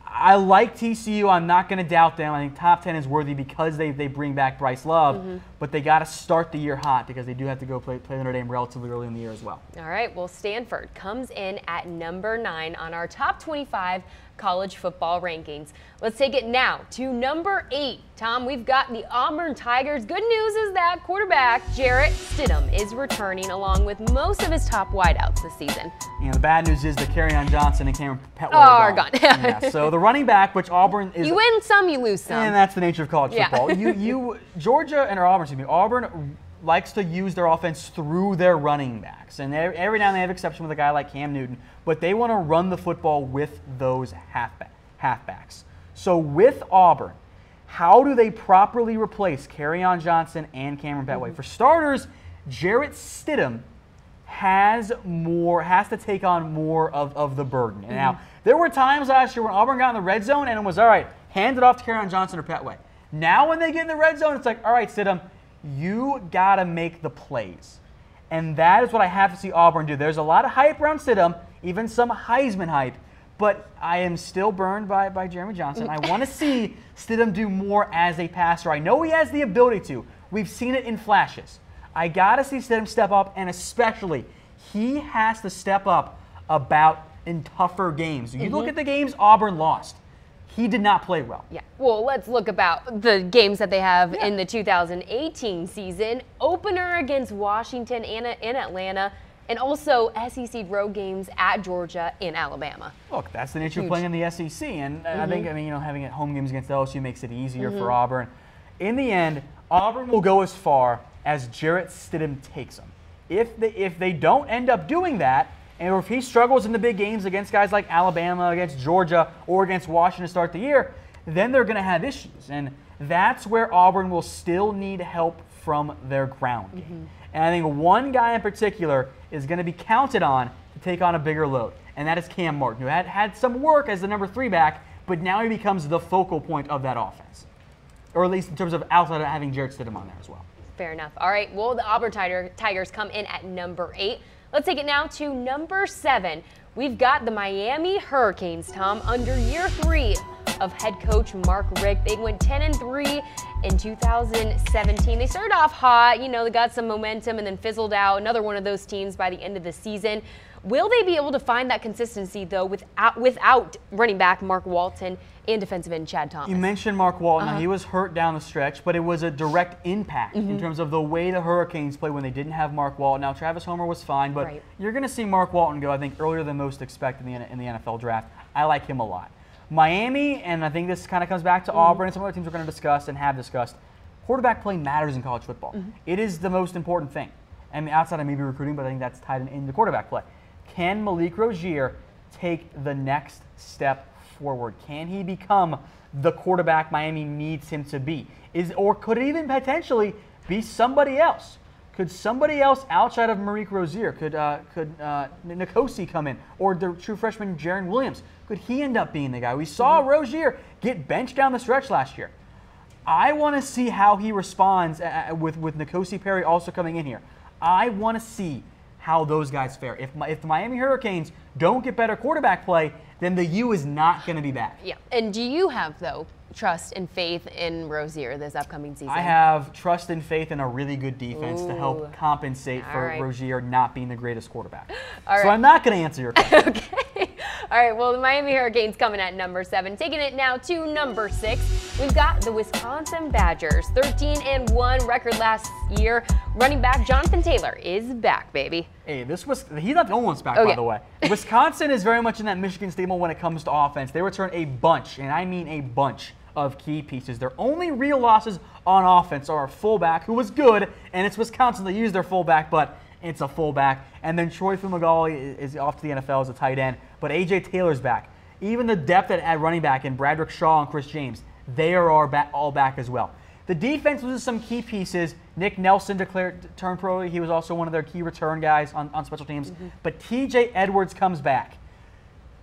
I like TCU. I'm not going to doubt them. I think top 10 is worthy because they bring back Bryce Love, but they got to start the year hot because they do have to go play Notre Dame relatively early in the year as well. All right, well, Stanford comes in at number 9 on our top 25 college football rankings. Let's take it now to number 8. Tom, we've got the Auburn Tigers. Good news is that quarterback Jarrett Stidham is returning along with most of his top wideouts this season. You know, the bad news is that Kerryon Johnson and Cameron Petway are gone. Yeah, so the running back, which Auburn is... You win some, you lose some. And that's the nature of college football. Auburn likes to use their offense through their running backs. And every now and then they have exception with a guy like Cam Newton, but they want to run the football with those halfbacks. So with Auburn, how do they properly replace Kerryon Johnson and Cameron Petway? For starters, Jarrett Stidham has to take on more of the burden. And now, there were times last year when Auburn got in the red zone and it was, all right, hand it off to Kerryon Johnson or Petway. Now when they get in the red zone, it's like, all right, Stidham, you got to make the plays. And that is what I have to see Auburn do. There's a lot of hype around Stidham, even some Heisman hype, but I am still burned by Jeremy Johnson. I want to see Stidham do more as a passer. I know he has the ability to. We've seen it in flashes. I got to see Stidham step up, and especially he has to step up in tougher games. You look at the games Auburn lost. He did not play well. Yeah. Well, let's look about the games that they have in the 2018 season. Opener against Washington and in Atlanta, and also SEC road games at Georgia and Alabama. Look, that's the nature of playing in the SEC, and I think having home games against LSU makes it easier for Auburn. In the end, Auburn will go as far as Jarrett Stidham takes them. If they don't end up doing that, and if he struggles in the big games against guys like Alabama, against Georgia, or against Washington to start the year, then they're going to have issues. And that's where Auburn will still need help from their ground game. And I think one guy in particular is going to be counted on to take on a bigger load, and that is Cam Martin, who had some work as the number 3 back, but now he becomes the focal point of that offense, or at least in terms of outside of having Jarrett Stidham on there as well. Fair enough. All right, well, the Auburn Tigers come in at number 8. Let's take it now to number 7. We've got the Miami Hurricanes, Tom, under year 3 of head coach Mark Richt. They went 10-3 in 2017. They started off hot, they got some momentum and then fizzled out. Another one of those teams by the end of the season. Will they be able to find that consistency, though, without running back Mark Walton and defensive end Chad Thomas? You mentioned Mark Walton. Now, he was hurt down the stretch, but it was a direct impact in terms of the way the Hurricanes played when they didn't have Mark Walton. Now, Travis Homer was fine, but you're going to see Mark Walton go, I think, earlier than most expect in the NFL draft. I like him a lot. Miami, and I think this kind of comes back to Auburn and some other teams we're going to discuss and have discussed, quarterback play matters in college football. It is the most important thing. I mean, outside of maybe recruiting, but I think that's tied in the quarterback play. Can Malik Rozier take the next step forward? Can he become the quarterback Miami needs him to be? Or could it even potentially be somebody else? Could somebody else outside of Malik Rozier, could Nkosi come in? Or the true freshman Jaron Williams, could he end up being the guy? We saw Rozier get benched down the stretch last year. I want to see how he responds with Nkosi Perry also coming in here. I want to see how those guys fare. If the Miami Hurricanes don't get better quarterback play, then the U is not going to be back. Yeah. And do you have, though, trust and faith in Rozier this upcoming season? I have trust and faith in a really good defense to help compensate for Rozier not being the greatest quarterback. So I'm not going to answer your question. Okay. All right, well, the Miami Hurricanes coming at number 7. Taking it now to number 6, we've got the Wisconsin Badgers. 13-1 record last year. Running back Jonathan Taylor is back, baby. Hey, he's not the only one that's back, by the way. Wisconsin is very much in that Michigan stable when it comes to offense. They return a bunch, and I mean a bunch, of key pieces. Their only real losses on offense are a fullback who was good, and it's Wisconsin. They use their fullback, but it's a fullback. And then Troy Fumagalli is off to the NFL as a tight end, but A.J. Taylor's back. Even the depth at running back in Bradrick Shaw and Chris James, they are all back as well. The defense loses some key pieces. Nick Nelson turned pro. He was also one of their key return guys on special teams. But T.J. Edwards comes back.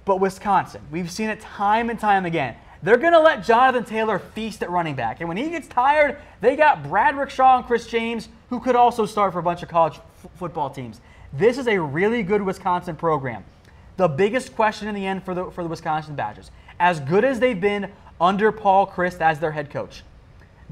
But Wisconsin, we've seen it time and time again. They're going to let Jonathan Taylor feast at running back. And when he gets tired, they got Bradrick Shaw and Chris James, who could also start for a bunch of college football teams. This is a really good Wisconsin program. The biggest question in the end for the Wisconsin Badgers, as good as they've been under Paul Chryst as their head coach,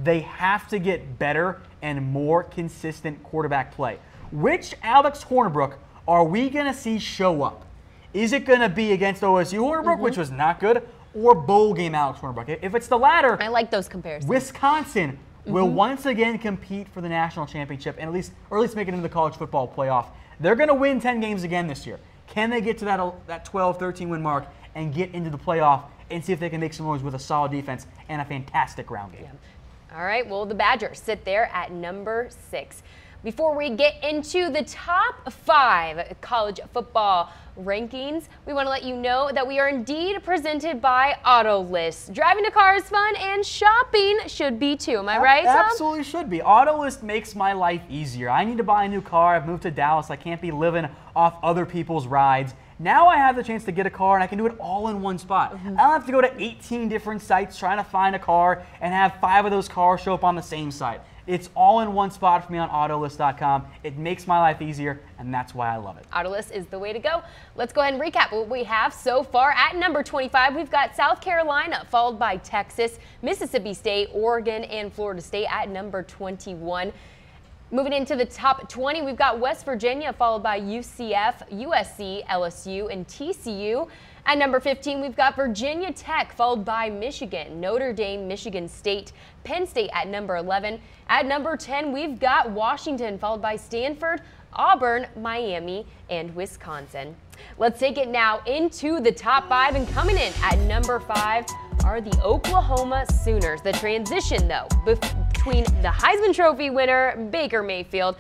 they have to get better and more consistent quarterback play. Which Alex Hornibrook are we going to see show up? Is it going to be against OSU Hornibrook, which was not good, or bowl game Alex Hornibrook? If it's the latter, I like those comparisons. Wisconsin will once again compete for the national championship and at least make it into the college football playoff. They're going to win 10 games again this year. Can they get to that 12, 13 win mark and get into the playoff and see if they can make some noise with a solid defense and a fantastic ground game? Yeah. All right, well, the Badgers sit there at number 6. Before we get into the top 5 college football rankings, we want to let you know that we are indeed presented by Autolist. Driving a car is fun, and shopping should be too. Am I right, Tom? Absolutely should be. Autolist makes my life easier. I need to buy a new car. I've moved to Dallas. I can't be living off other people's rides. Now I have the chance to get a car, and I can do it all in one spot. I don't have to go to 18 different sites trying to find a car and have 5 of those cars show up on the same site. It's all in one spot for me on Autolist.com. It makes my life easier, and that's why I love it. Autolist is the way to go. Let's go ahead and recap what we have so far. At number 25, we've got South Carolina, followed by Texas, Mississippi State, Oregon, and Florida State at number 21. Moving into the top 20, we've got West Virginia, followed by UCF, USC, LSU, and TCU. At number 15, we've got Virginia Tech, followed by Michigan, Notre Dame, Michigan State, Penn State at number 11. At number 10, we've got Washington, followed by Stanford, Auburn, Miami, and Wisconsin. Let's take it now into the top 5, and coming in at number 5 are the Oklahoma Sooners. The transition, though, between the Heisman Trophy winner, Baker Mayfield,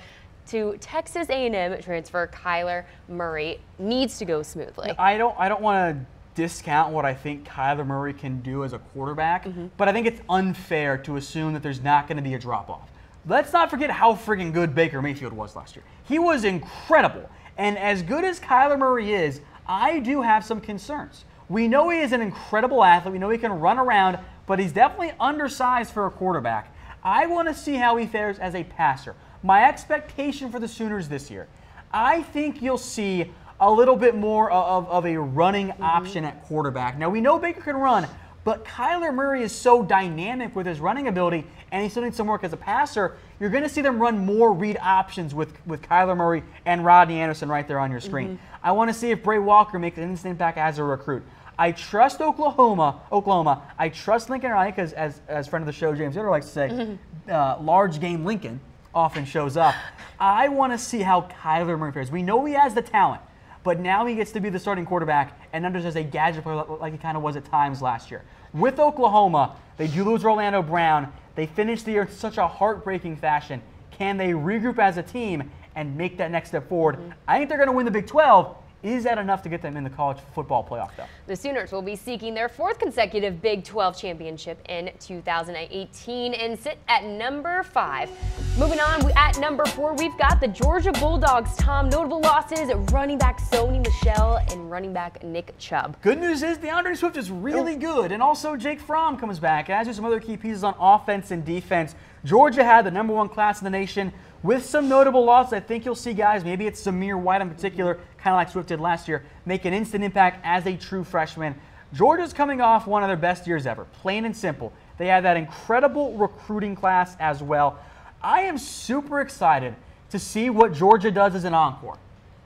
to Texas A&M transfer Kyler Murray needs to go smoothly. I don't want to discount what I think Kyler Murray can do as a quarterback, but I think it's unfair to assume that there's not going to be a drop-off. Let's not forget how freaking good Baker Mayfield was last year. He was incredible, and as good as Kyler Murray is, I do have some concerns. We know he is an incredible athlete. We know he can run around, but he's definitely undersized for a quarterback. I want to see how he fares as a passer. My expectation for the Sooners this year, I think you'll see a little bit more of a running option at quarterback. Now, we know Baker can run, but Kyler Murray is so dynamic with his running ability, and he still needs some work as a passer. You're going to see them run more read options with Kyler Murray and Rodney Anderson right there on your screen. I want to see if Bray Walker makes an instant impact as a recruit. I trust Oklahoma. I trust Lincoln Riley, because as friend of the show, James Hitter likes to say, large game Lincoln often shows up. I want to see how Kyler Murray fares. We know he has the talent, but now he gets to be the starting quarterback and not just as a gadget player like he kind of was at times last year. With Oklahoma, they do lose Orlando Brown. They finished the year in such a heartbreaking fashion. Can they regroup as a team and make that next step forward? I think they're going to win the Big 12. Is that enough to get them in the college football playoff, though? The Sooners will be seeking their 4th consecutive Big 12 championship in 2018 and sit at number 5. Moving on, at number 4, we've got the Georgia Bulldogs. Tom, notable losses, running back Sony Michel and running back Nick Chubb. Good news is DeAndre Swift is really good, and also Jake Fromm comes back, as do some other key pieces on offense and defense. Georgia had the #1 class in the nation. With some notable losses, I think you'll see guys, maybe it's Zamir White in particular, kind of like Swift did last year, make an instant impact as a true freshman. Georgia's coming off one of their best years ever, plain and simple. They had that incredible recruiting class as well. I am super excited to see what Georgia does as an encore.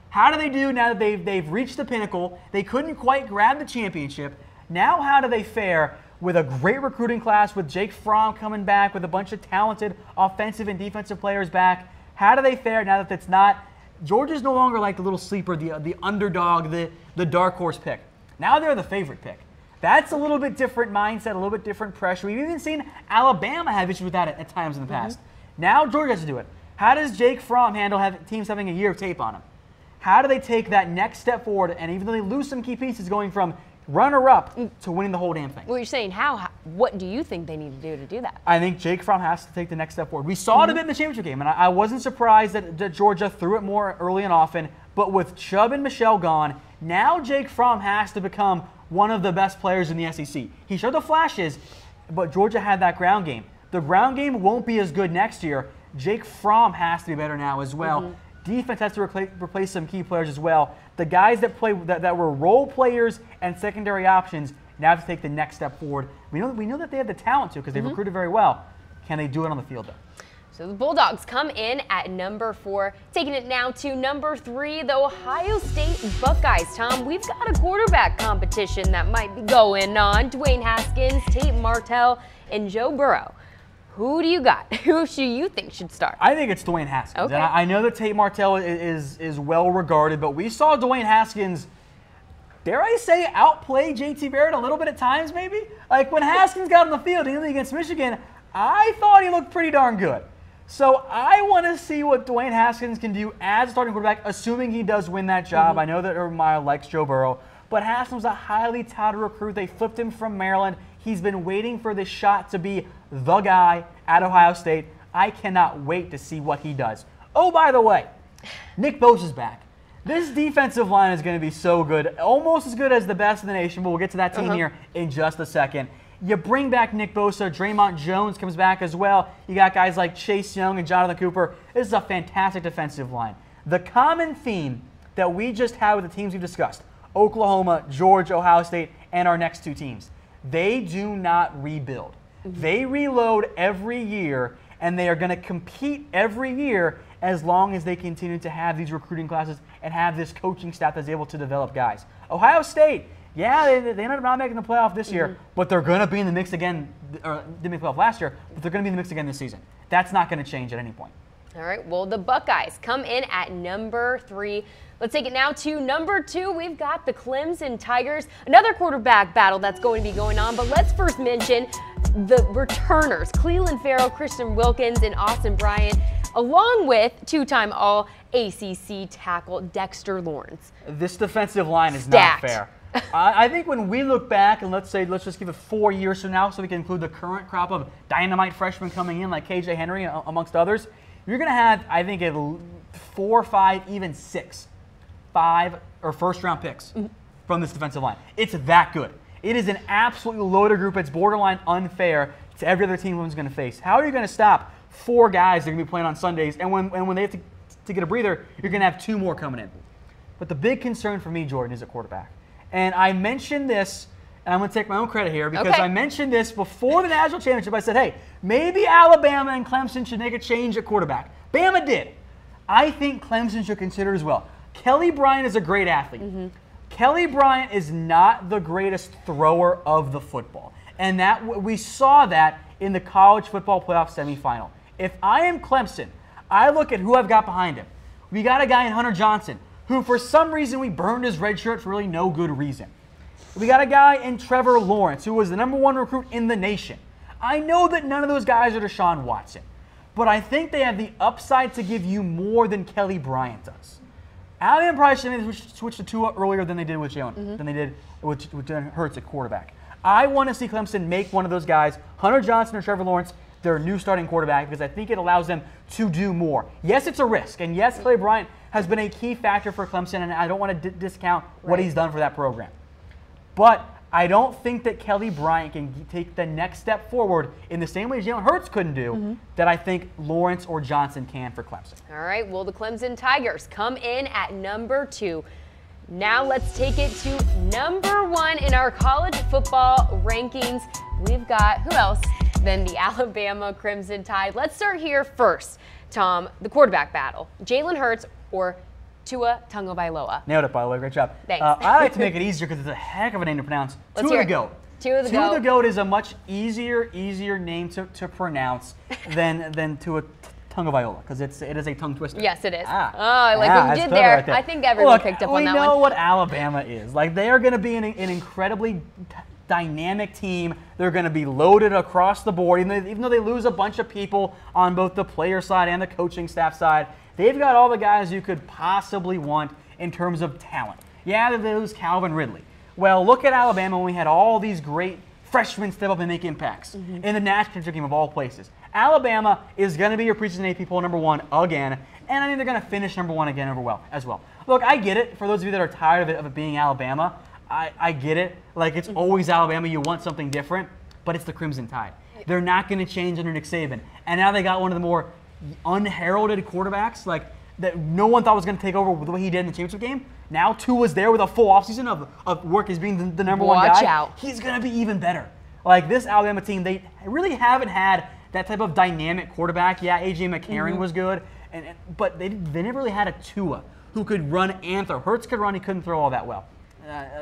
How do they do now that they've reached the pinnacle? They couldn't quite grab the championship. Now how do they fare with a great recruiting class, with Jake Fromm coming back, with a bunch of talented offensive and defensive players back? How do they fare now that it's not – Georgia's no longer like the little sleeper, the underdog, the dark horse pick. Now they're the favorite pick. That's a little bit different mindset, a little bit different pressure. We've even seen Alabama have issues with that at times in the past. Now Georgia has to do it. How does Jake Fromm handle teams having a year of tape on him? How do they take that next step forward? And even though they lose some key pieces, going from runner-up to winning the whole damn thing. Well, you're saying what do you think they need to do that? I think Jake Fromm has to take the next step forward. We saw it a bit in the championship game, and I wasn't surprised that Georgia threw it more early and often. But with Chubb and Michelle gone, now Jake Fromm has to become one of the best players in the SEC. He showed the flashes, but Georgia had that ground game. The ground game won't be as good next year. Jake Fromm has to be better now as well. Defense has to replace some key players as well. The guys that were role players and secondary options now have to take the next step forward. We know that they have the talent to because they've recruited very well. Can they do it on the field, though? So the Bulldogs come in at number 4, taking it now to number 3, the Ohio State Buckeyes. Tom, we've got a quarterback competition that might be going on. Dwayne Haskins, Tate Martell, and Joe Burrow. Who do you got? Who do you think should start? I think it's Dwayne Haskins. Okay. And I know that Tate Martell is well regarded, but we saw Dwayne Haskins, dare I say, outplay JT Barrett a little bit at times, maybe? Like when Haskins got on the field against Michigan, I thought he looked pretty darn good. So I want to see what Dwayne Haskins can do as a starting quarterback, assuming he does win that job. I know that Urban Meyer likes Joe Burrow, but Haskins was a highly touted recruit. They flipped him from Maryland. He's been waiting for this shot to be the guy at Ohio State. I cannot wait to see what he does. Oh, by the way, Nick Bosa's back. This defensive line is going to be so good, almost as good as the best in the nation, but we'll get to that team here in just a second. You bring back Nick Bosa, Draymond Jones comes back as well. You got guys like Chase Young and Jonathan Cooper. This is a fantastic defensive line. The common theme that we just had with the teams we've discussed, Oklahoma, Georgia, Ohio State, and our next 2 teams, they do not rebuild. They reload every year, and they are going to compete every year as long as they continue to have these recruiting classes and have this coaching staff that's able to develop guys. Ohio State, yeah, they ended up not making the playoff this year, but they're going to be in the mix again, or didn't make the playoff last year, but they're going to be in the mix again this season. That's not going to change at any point. All right, well, the Buckeyes come in at number 3. Let's take it now to number 2. We've got the Clemson Tigers, another quarterback battle that's going to be going on, but let's first mention the returners, Cleveland Farrell, Christian Wilkins, and Austin Bryant, along with 2-time All-ACC tackle Dexter Lawrence. This defensive line is Stacked. not fair. I think when we look back, and let's just give it 4 years from now so we can include the current crop of dynamite freshmen coming in like KJ Henry amongst others, you're going to have, I think, 4, 5, even 6, 5 or first-round picks from this defensive line. It's that good. It is an absolutely loaded group. It's borderline unfair to every other team Clemson's going to face. How are you going to stop 4 guys that are going to be playing on Sundays, and when they have to get a breather, you're going to have 2 more coming in? But the big concern for me, Jordan, is at quarterback. And I mentioned this, and I'm going to take my own credit here because I mentioned this before the national championship. I said, hey, maybe Alabama and Clemson should make a change at quarterback. Bama did. I think Clemson should consider it as well. Kelly Bryant is a great athlete. Kelly Bryant is not the greatest thrower of the football. And we saw that in the college football playoff semifinal. If I am Clemson, I look at who I've got behind him. We got a guy in Hunter Johnson who for some reason we burned his red shirt for really no good reason. We got a guy in Trevor Lawrence who was the #1 recruit in the nation. I know that none of those guys are Deshaun Watson, but I think they have the upside to give you more than Kelly Bryant does. Alabama probably should have switched to Tua earlier than they did with Jalen, than they did with Hurts at quarterback. I want to see Clemson make one of those guys, Hunter Johnson or Trevor Lawrence, their new starting quarterback, because I think it allows them to do more. Yes, it's a risk, and yes, Kelly Bryant has been a key factor for Clemson, and I don't want to discount what he's done for that program. But I don't think that Kelly Bryant can take the next step forward in the same way Jalen Hurts couldn't do that I think Lawrence or Johnson can for Clemson. All right, well, the Clemson Tigers come in at number 2. Now let's take it to number 1 in our college football rankings. We've got, who else than the Alabama Crimson Tide? Let's start here first, Tom, the quarterback battle. Jalen Hurts or Tua Tagovailoa. Nailed it, by the way. Great job. Thanks. I like to make it easier because it's a heck of a name to pronounce. Tua the Goat. Tua the Goat. Tua the Goat is a much easier name to pronounce than Tua Tagovailoa because it is a tongue twister. Yes, it is. I like what you did there. Right there. I think everyone picked up on that one. We know what Alabama is. Like, they are going to be an incredibly dynamic team. They're going to be loaded across the board. Even though they lose a bunch of people on both the player side and the coaching staff side, they've got all the guys you could possibly want in terms of talent. Yeah, they lose Calvin Ridley. Well, look at Alabama when we had all these great freshmen step up and make impacts in the national championship game of all places. Alabama is going to be your preseason AP poll #1 again, and I think they're going to finish #1 again as well. Look, I get it. For those of you that are tired of it being Alabama, I get it. Like, it's always Alabama. You want something different, but it's the Crimson Tide. They're not going to change under Nick Saban. And now they got one of the more unheralded quarterbacks, like, that no one thought was going to take over the way he did in the championship game. Now Tua's there with a full offseason of work as being the #1 guy. Watch out. He's going to be even better. Like, this Alabama team, they really haven't had that type of dynamic quarterback. Yeah, A.J. McCarron was good, but they never really had a Tua who could run and throw. Hurts could run, he couldn't throw all that well.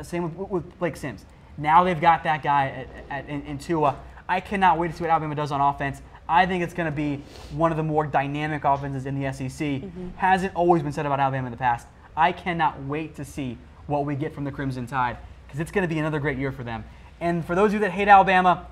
Same with Blake Sims. Now they've got that guy in Tua. I cannot wait to see what Alabama does on offense. I think it's going to be one of the more dynamic offenses in the SEC. Hasn't always been said about Alabama in the past. I cannot wait to see what we get from the Crimson Tide, because it's going to be another great year for them. And for those of you that hate Alabama,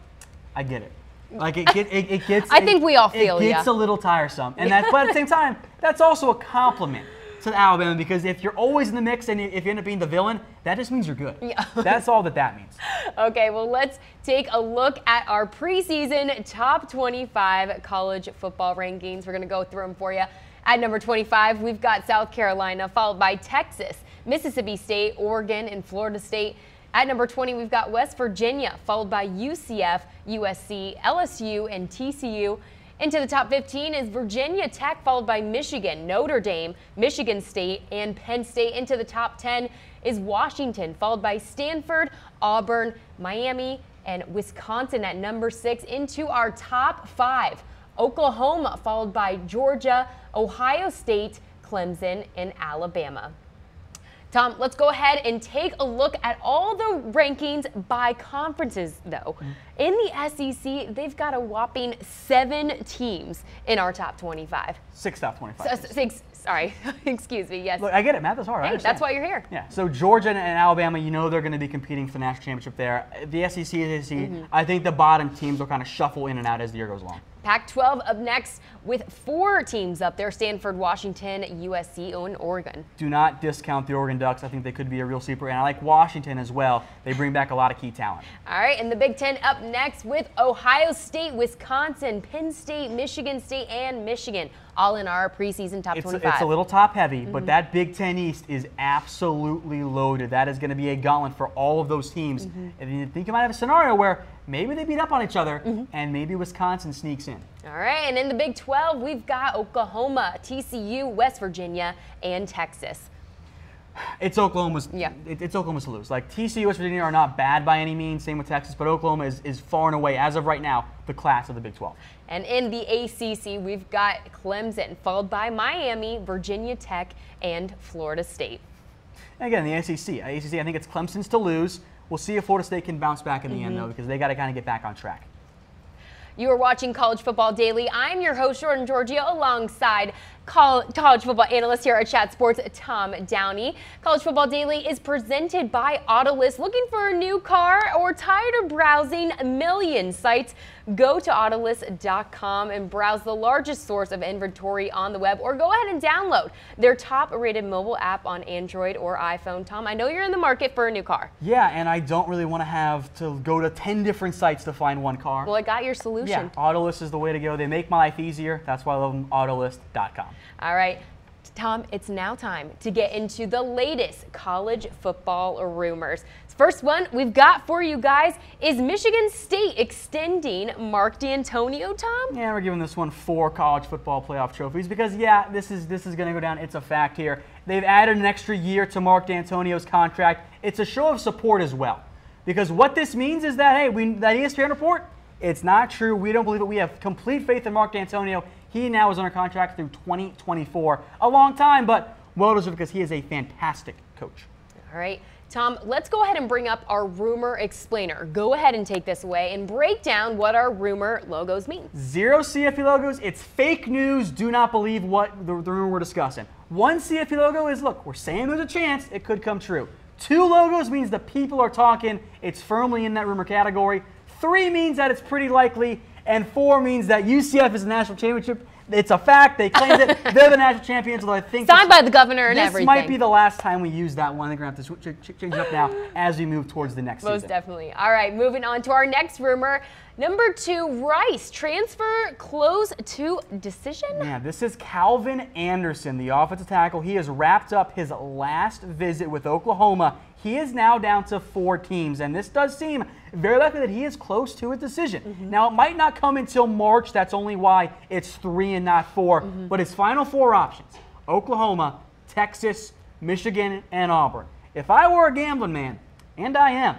I get it. Like, it gets. I think we all feel it gets a little tiresome, and but at the same time, that's also a compliment to Alabama, because if you're always in the mix and if you end up being the villain, that just means you're good. Yeah. That's all that means. Okay, well, let's take a look at our preseason top 25 college football rankings. We're going to go through them for you. At number 25, we've got South Carolina, followed by Texas, Mississippi State, Oregon, and Florida State. At number 20, we've got West Virginia, followed by UCF, USC, LSU, and TCU. Into the top 15 is Virginia Tech, followed by Michigan, Notre Dame, Michigan State, and Penn State. Into the top 10 is Washington, followed by Stanford, Auburn, Miami, and Wisconsin at number 6. Into our top 5, Oklahoma, followed by Georgia, Ohio State, Clemson, and Alabama. Tom, let's go ahead and take a look at all the rankings by conferences, though. In the SEC, they've got a whopping 7 teams in our top 25. 6 top 25. Sorry, excuse me, yes. Look, I get it, math is hard. Hey, that's why you're here. Yeah, so Georgia and Alabama, you know they're going to be competing for the national championship there. The SEC is SEC. I think the bottom teams will kind of shuffle in and out as the year goes along. Pac-12 up next with 4 teams up there: Stanford, Washington, USC, and Oregon. Do not discount the Oregon Ducks. I think they could be a real sleeper, and I like Washington as well. They bring back a lot of key talent. All right, and the Big Ten up next with Ohio State, Wisconsin, Penn State, Michigan State, and Michigan, all in our preseason top 25. It's a little top-heavy, but that Big Ten East is absolutely loaded. That is going to be a gauntlet for all of those teams. And you think you might have a scenario where maybe they beat up on each other, and maybe Wisconsin sneaks in. All right, and in the Big 12, we've got Oklahoma, TCU, West Virginia, and Texas. It's Oklahoma's. Yeah. It's Oklahoma's to lose. Like, TCU, West Virginia are not bad by any means. Same with Texas, but Oklahoma is far and away, as of right now, the class of the Big 12. And in the ACC, we've got Clemson, followed by Miami, Virginia Tech, and Florida State. And again, the ACC, I think it's Clemson's to lose. We'll see if Florida State can bounce back in the end, though, because they got to kind of get back on track. You are watching College Football Daily. I'm your host, Giorgio, alongside college football analyst here at Chat Sports, Tom Downey. College Football Daily is presented by Autolist. Looking for a new car or tired of browsing a million sites? Go to Autolist.com and browse the largest source of inventory on the web, or go ahead and download their top-rated mobile app on Android or iPhone. Tom, I know you're in the market for a new car. Yeah, and I don't really want to have to go to 10 different sites to find one car. Well, I got your solution. Yeah, Autolist is the way to go. They make my life easier. That's why I love them, Autolist.com. All right, Tom, it's now time to get into the latest college football rumors. First one we've got for you guys is Michigan State extending Mark D'Antonio, Tom? Yeah, we're giving this one 4 college football playoff trophies because, yeah, this is going to go down. It's a fact here. They've added an extra year to Mark D'Antonio's contract. It's a show of support as well, because what this means is that, hey, that ESPN report, it's not true. We don't believe it. We have complete faith in Mark D'Antonio. He now is under contract through 2024. A long time, but well deserved, because he is a fantastic coach. All right, Tom, let's go ahead and bring up our rumor explainer. Go ahead and take this away and break down what our rumor logos mean. 0 CFP logos. It's fake news. Do not believe what the rumor we're discussing. 1 CFP logo is, look, we're saying there's a chance it could come true. 2 logos means the people are talking. It's firmly in that rumor category. 3 means that it's pretty likely. And 4 means that UCF is a national championship. It's a fact. They claimed it. They're the national champions. Although I think signed by the governor and everything. This might be the last time we use that one. I think we're going to have to change it up now as we move towards the next season. Most definitely. All right, moving on to our next rumor. Number 2, Rice. Transfer close to decision? Yeah, this is Calvin Anderson, the offensive tackle. He has wrapped up his last visit with Oklahoma. He is now down to 4 teams, and this does seem very likely that he is close to a decision. Now, it might not come until March. That's only why it's 3 and not 4. But his final 4 options, Oklahoma, Texas, Michigan, and Auburn. If I were a gambling man, and I am,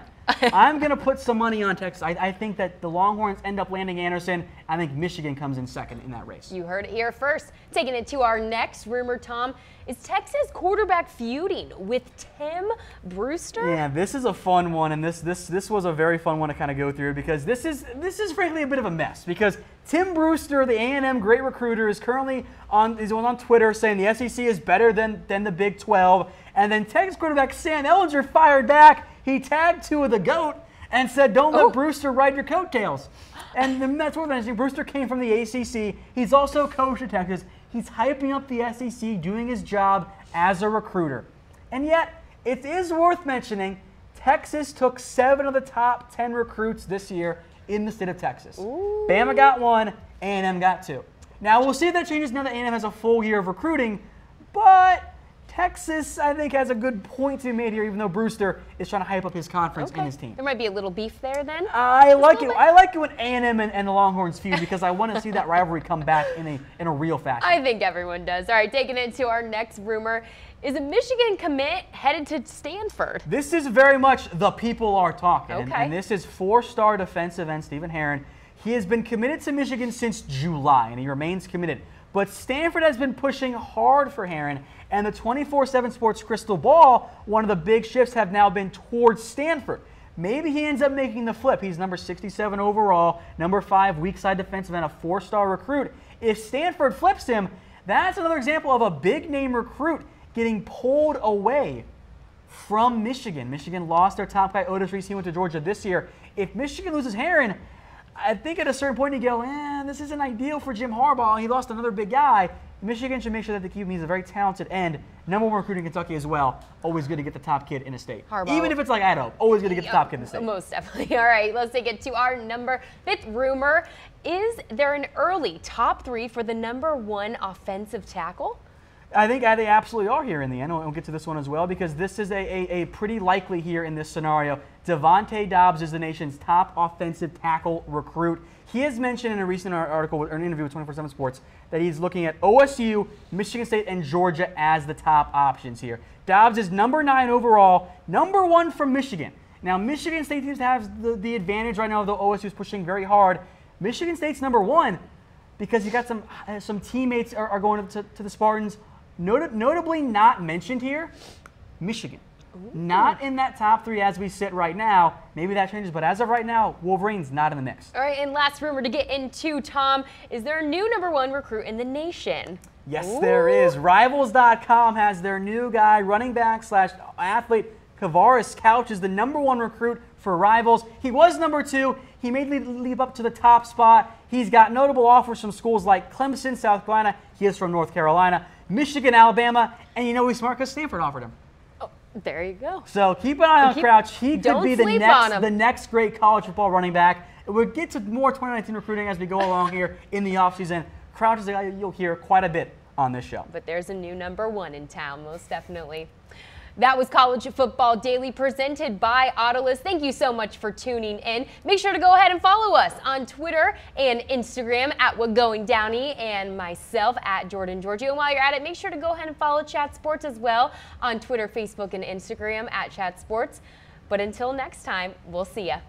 I'm going to put some money on Texas. I think that the Longhorns end up landing Anderson. I think Michigan comes in second in that race. You heard it here first. Taking it to our next rumor, Tom. Is Texas quarterback feuding with Tim Brewster? Yeah, this is a fun one, and this was a very fun one to kind of go through because this is frankly a bit of a mess because Tim Brewster, the A&M great recruiter, is currently on Twitter saying the SEC is better than the Big 12, and then Texas quarterback Sam Ehlinger fired back. He tagged 2 of the GOAT and said, "Don't let Brewster ride your coattails." And that's what I'm saying. Brewster came from the ACC. He's also coached at Texas. He's hyping up the SEC, doing his job as a recruiter. And yet, it is worth mentioning, Texas took 7 of the top 10 recruits this year in the state of Texas. Ooh. Bama got 1, A&M got 2. Now, we'll see if that changes now that A&M has a full year of recruiting, but Texas, I think, has a good point to be made here, even though Brewster is trying to hype up his conference and his team. There might be a little beef there then. I like it. I like it when A&M and the Longhorns feud because I want to see that rivalry come back in a real fashion. I think everyone does. All right, taking it to our next rumor. Is a Michigan commit headed to Stanford? This is very much the people are talking. Okay. And this is 4-star defensive end Stephen Herron. He has been committed to Michigan since July, and he remains committed. But Stanford has been pushing hard for Herron, and the 24/7 Sports crystal ball, one of the big shifts have now been towards Stanford. Maybe he ends up making the flip. He's number 67 overall, number 5 weak side defensive end, a 4-star recruit. If Stanford flips him, that's another example of a big name recruit getting pulled away from Michigan. Michigan lost their top guy, Otis Reese. He went to Georgia this year. If Michigan loses Herron, I think at a certain point you go, this isn't ideal for Jim Harbaugh. He lost another big guy. Michigan should make sure that the QB is a very talented end. Number 1 recruit in Kentucky as well. Always good to get the top kid in a state. Harbaugh. Even if it's like Idaho, always good to get the top kid in the state. Most definitely. All right, let's take it to our number 5th rumor. Is there an early top 3 for the number 1 offensive tackle? I think they absolutely are here in the end. We'll get to this one as well because this is a pretty likely here in this scenario. Devontae Dobbs is the nation's top offensive tackle recruit. He has mentioned in a recent article or an interview with 24/7 Sports that he's looking at OSU, Michigan State, and Georgia as the top options here. Dobbs is number 9 overall, number 1 from Michigan. Now, Michigan State seems to have the advantage right now, though OSU is pushing very hard. Michigan State's number 1 because you got some teammates are going to the Spartans. Notably not mentioned here, Michigan. Ooh. Not in that top 3 as we sit right now. Maybe that changes, but as of right now, Wolverines not in the mix. All right, and last rumor to get into, Tom, is there a new number 1 recruit in the nation? Yes, there is. Rivals.com has their new guy, running back / athlete, Kavaris Couch is the number 1 recruit for Rivals. He was number 2. He made the leap up to the top spot. He's got notable offers from schools like Clemson, South Carolina. He is from North Carolina. Michigan, Alabama, and you know he's smart because Stanford offered him. Oh, there you go. So keep an eye on Crouch. He could be the next great college football running back. We'll get to more 2019 recruiting as we go along here in the offseason. Crouch is a guy you'll hear quite a bit on this show. But there's a new number 1 in town, most definitely. That was College Football Daily presented by Autolus. Thank you so much for tuning in. Make sure to go ahead and follow us on Twitter and Instagram at WhatGoingDowney and myself at Jordan Giorgio. And while you're at it, make sure to go ahead and follow Chat Sports as well on Twitter, Facebook, and Instagram at Chat Sports. But until next time, we'll see ya.